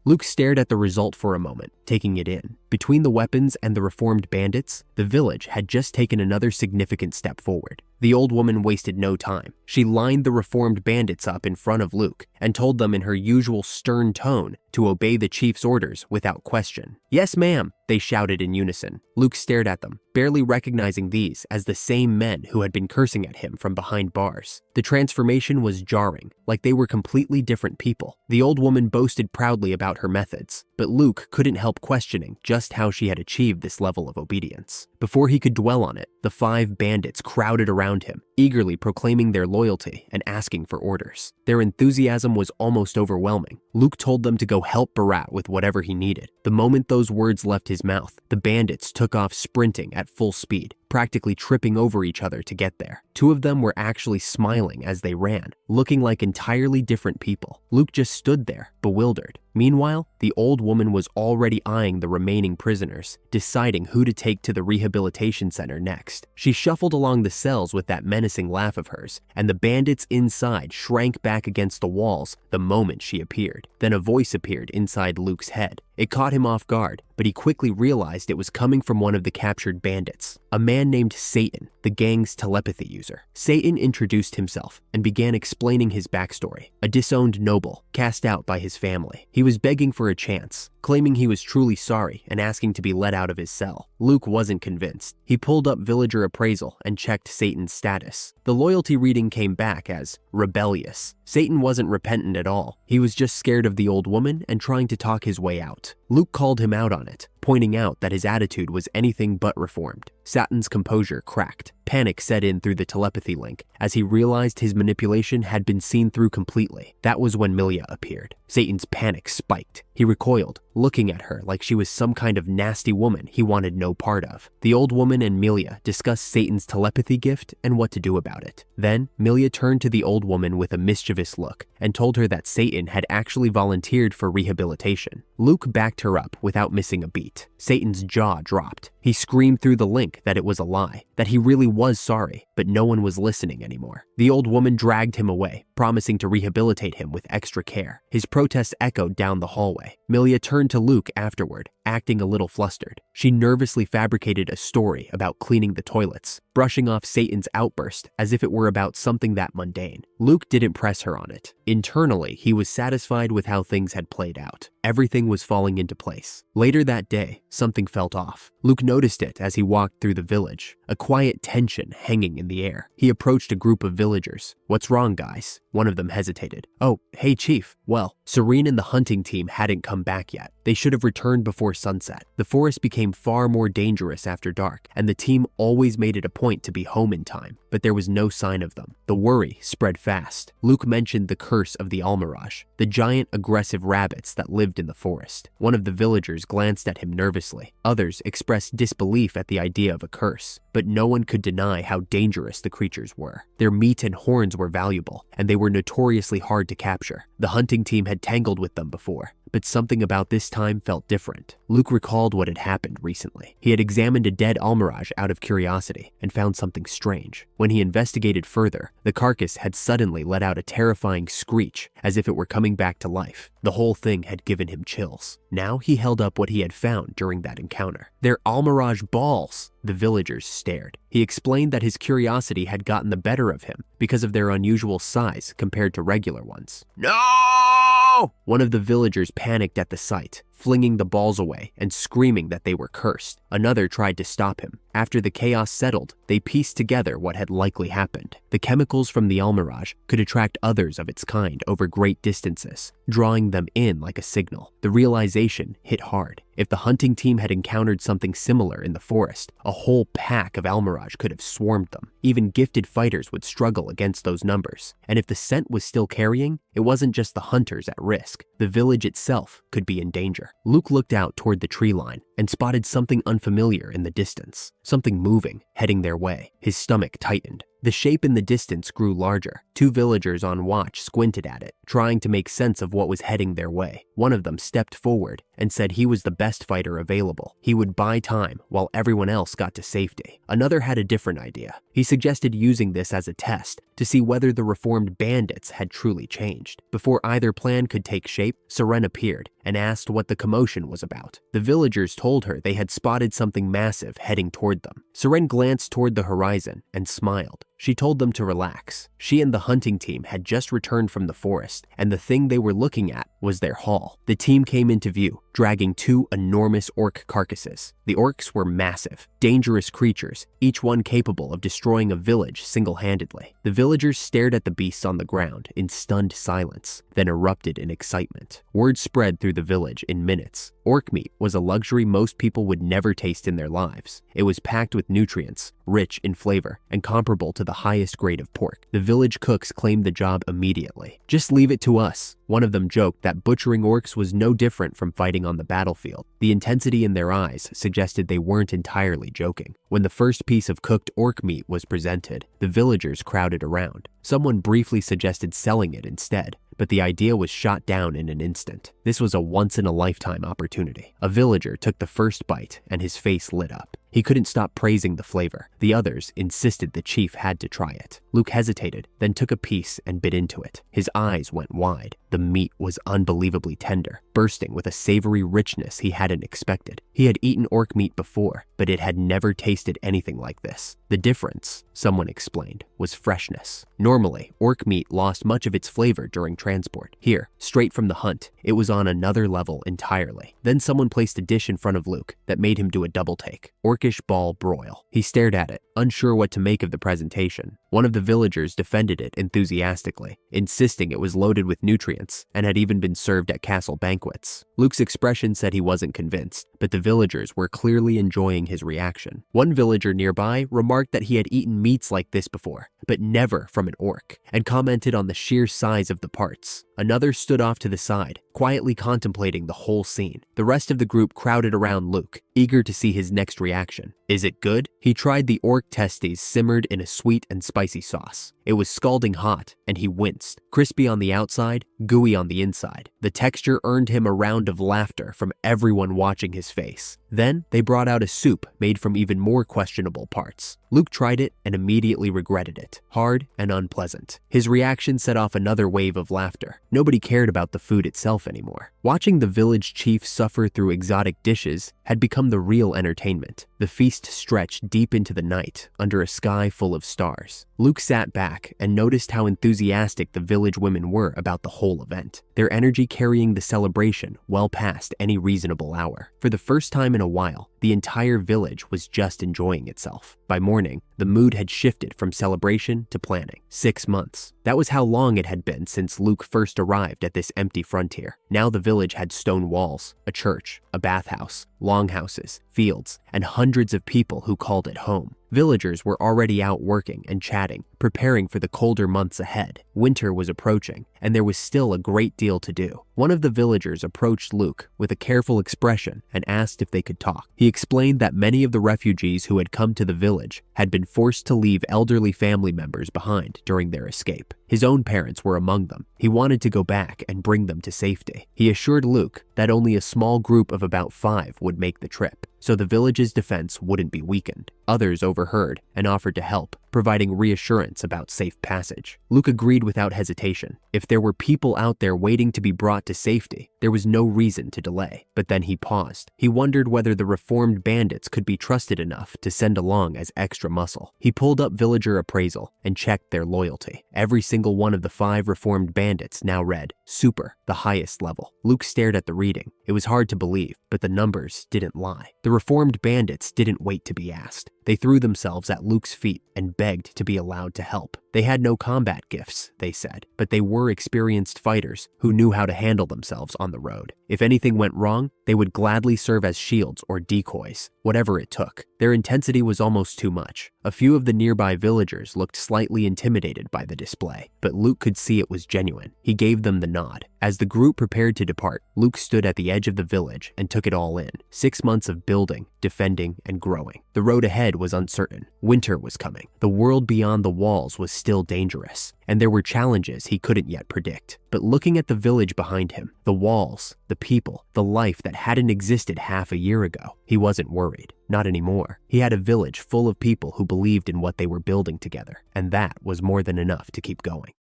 Luke stared at the result for a moment, taking it in. Between the weapons and the reformed bandits, the village had just taken another significant step forward. The old woman wasted no time. She lined the reformed bandits up in front of Luke and told them in her usual stern tone to obey the chief's orders without question. "Yes, ma'am," they shouted in unison. Luke stared at them, barely recognizing these as the same men who had been cursing at him from behind bars. The transformation was jarring, like they were completely different people. The old woman boasted proudly about her methods, but Luke couldn't help questioning just how she had achieved this level of obedience. Before he could dwell on it, the 5 bandits crowded around him, eagerly proclaiming their loyalty and asking for orders. Their enthusiasm was almost overwhelming. Luke told them to go help Barat with whatever he needed. The moment those words left his mouth, the bandits took off sprinting at full speed. practically tripping over each other to get there. Two of them were actually smiling as they ran, looking like entirely different people. Luke just stood there, bewildered. Meanwhile, the old woman was already eyeing the remaining prisoners, deciding who to take to the rehabilitation center next. She shuffled along the cells with that menacing laugh of hers, and the bandits inside shrank back against the walls the moment she appeared. Then a voice appeared inside Luke's head. It caught him off guard, but he quickly realized it was coming from one of the captured bandits, a man named Satan, the gang's telepathy user. Satan introduced himself and began explaining his backstory. A disowned noble, cast out by his family. He was begging for a chance, claiming he was truly sorry and asking to be let out of his cell. Luke wasn't convinced. He pulled up villager appraisal and checked Satan's status. The loyalty reading came back as rebellious. Satan wasn't repentant at all. He was just scared of the old woman and trying to talk his way out. Luke called him out on it, pointing out that his attitude was anything but reformed. Satan's composure cracked. Panic set in through the telepathy link as he realized his manipulation had been seen through completely. That was when Milia appeared. Satan's panic spiked. He recoiled, looking at her like she was some kind of nasty woman he wanted no part of. The old woman and Milia discussed Satan's telepathy gift and what to do about it. Then, Milia turned to the old woman with a mischievous look and told her that Satan had actually volunteered for rehabilitation. Luke backed her up without missing a beat. Satan's jaw dropped. He screamed through the link that it was a lie, that he really was sorry, but no one was listening anymore. The old woman dragged him away, promising to rehabilitate him with extra care. His protests echoed down the hallway. Milia turned to Luke afterward, acting a little flustered. She nervously fabricated a story about cleaning the toilets, brushing off Satan's outburst as if it were about something that mundane. Luke didn't press her on it. Internally, he was satisfied with how things had played out. Everything was falling into place. Later that day, something felt off. Luke noticed it as he walked through the village, a quiet tension hanging in the air. He approached a group of villagers. "What's wrong, guys?" One of them hesitated. "Oh, hey, Chief. Well, Serene and the hunting team hadn't come back yet. They should have returned before sunset. The forest became far more dangerous after dark, and the team always made it a point to be home in time, but there was no sign of them." The worry spread fast. Luke mentioned the curse of the Almirage, the giant aggressive rabbits that lived in the forest. One of the villagers glanced at him nervously. Others expressed disbelief at the idea of a curse, but no one could deny how dangerous the creatures were. Their meat and horns were valuable, and they were notoriously hard to capture. The hunting team had tangled with them before, but something about this time felt different. Luke recalled what had happened recently. He had examined a dead Almirage out of curiosity and found something strange. When he investigated further, the carcass had suddenly let out a terrifying screech as if it were coming back to life. The whole thing had given him chills. Now he held up what he had found during that encounter. "They're Almirage balls!" The villagers stared. He explained that his curiosity had gotten the better of him because of their unusual size compared to regular ones. "No!" One of the villagers panicked at the sight, flinging the balls away and screaming that they were cursed. Another tried to stop him. After the chaos settled, they pieced together what had likely happened. The chemicals from the Almirage could attract others of its kind over great distances, drawing them in like a signal. The realization hit hard. If the hunting team had encountered something similar in the forest, a whole pack of Almirage could have swarmed them. Even gifted fighters would struggle against those numbers. And if the scent was still carrying, it wasn't just the hunters at risk. The village itself could be in danger. Luke looked out toward the tree line and spotted something unfamiliar in the distance. Something moving, heading their way. His stomach tightened. The shape in the distance grew larger. Two villagers on watch squinted at it, trying to make sense of what was heading their way. One of them stepped forward and said he was the best fighter available. He would buy time while everyone else got to safety. Another had a different idea. He suggested using this as a test to see whether the reformed bandits had truly changed. Before either plan could take shape, Seren appeared and asked what the commotion was about. The villagers told her they had spotted something massive heading toward them. Seren glanced toward the horizon and smiled. She told them to relax. She and the hunting team had just returned from the forest, and the thing they were looking at was their haul. The team came into view, dragging two enormous orc carcasses. The orcs were massive, dangerous creatures, each one capable of destroying a village single-handedly. The villagers stared at the beasts on the ground in stunned silence, then erupted in excitement. Word spread through the village in minutes. Orc meat was a luxury most people would never taste in their lives. It was packed with nutrients, rich in flavor, and comparable to the highest grade of pork. The village cooks claimed the job immediately. "Just leave it to us," One of them joked that butchering orcs was no different from fighting on the battlefield. The intensity in their eyes suggested they weren't entirely joking. When the first piece of cooked orc meat was presented, the villagers crowded around. Someone briefly suggested selling it instead, but the idea was shot down in an instant. This was a once-in-a-lifetime opportunity. A villager took the first bite, and his face lit up. He couldn't stop praising the flavor. The others insisted the chief had to try it. Luke hesitated, then took a piece and bit into it. His eyes went wide. The meat was unbelievably tender, bursting with a savory richness he hadn't expected. He had eaten orc meat before, but it had never tasted anything like this. The difference, someone explained, was freshness. Normally, orc meat lost much of its flavor during transport. Here, straight from the hunt, it was on another level entirely. Then someone placed a dish in front of Luke that made him do a double take. Orcish ball broil. He stared at it, unsure what to make of the presentation. One of the villagers defended it enthusiastically, insisting it was loaded with nutrients and had even been served at castle banquets. Luke's expression said he wasn't convinced, but the villagers were clearly enjoying his reaction. One villager nearby remarked that he had eaten meats like this before, but never from an orc, and commented on the sheer size of the parts. Another stood off to the side, quietly contemplating the whole scene. The rest of the group crowded around Luke, eager to see his next reaction. Is it good? He tried the orc testes simmered in a sweet and spicy sauce. It was scalding hot, and he winced. Crispy on the outside, gooey on the inside. The texture earned him a round of laughter from everyone watching his face. Then, they brought out a soup made from even more questionable parts. Luke tried it and immediately regretted it. Hard and unpleasant. His reaction set off another wave of laughter. Nobody cared about the food itself anymore. Watching the village chief suffer through exotic dishes had become the real entertainment. The feast stretched deep into the night, under a sky full of stars. Luke sat back and noticed how enthusiastic the village women were about the whole event, their energy carrying the celebration well past any reasonable hour. For the first time in a while, the entire village was just enjoying itself. By morning, the mood had shifted from celebration to planning. 6 months. That was how long it had been since Luke first arrived at this empty frontier. Now the village had stone walls, a church, a bathhouse, longhouses, fields, and hundreds of people who called it home. Villagers were already out working and chatting, preparing for the colder months ahead. Winter was approaching, and there was still a great deal to do. One of the villagers approached Luke with a careful expression and asked if they could talk. He explained that many of the refugees who had come to the village had been forced to leave elderly family members behind during their escape. His own parents were among them. He wanted to go back and bring them to safety. He assured Luke that only a small group of about 5 would make the trip, so the village's defense wouldn't be weakened. Others overheard and offered to help, providing reassurance about safe passage. Luke agreed without hesitation. If there were people out there waiting to be brought to safety, there was no reason to delay. But then he paused. He wondered whether the reformed bandits could be trusted enough to send along as extra muscle. He pulled up villager appraisal and checked their loyalty. Every single one of the 5 reformed bandits now read Super, the highest level. Luke stared at the reading. It was hard to believe, but the numbers didn't lie. The reformed bandits didn't wait to be asked. They threw themselves at Luke's feet and begged to be allowed to help. They had no combat gifts, they said, but they were experienced fighters who knew how to handle themselves on the road. If anything went wrong, they would gladly serve as shields or decoys, whatever it took. Their intensity was almost too much. A few of the nearby villagers looked slightly intimidated by the display, but Luke could see it was genuine. He gave them the nod. As the group prepared to depart, Luke stood at the edge of the village and took it all in. 6 months of building, defending, and growing. The road ahead was uncertain. Winter was coming. The world beyond the walls was still dangerous, and there were challenges he couldn't yet predict. But looking at the village behind him, the walls, the people, the life that hadn't existed half a year ago, he wasn't worried. Not anymore. He had a village full of people who believed in what they were building together, and that was more than enough to keep going.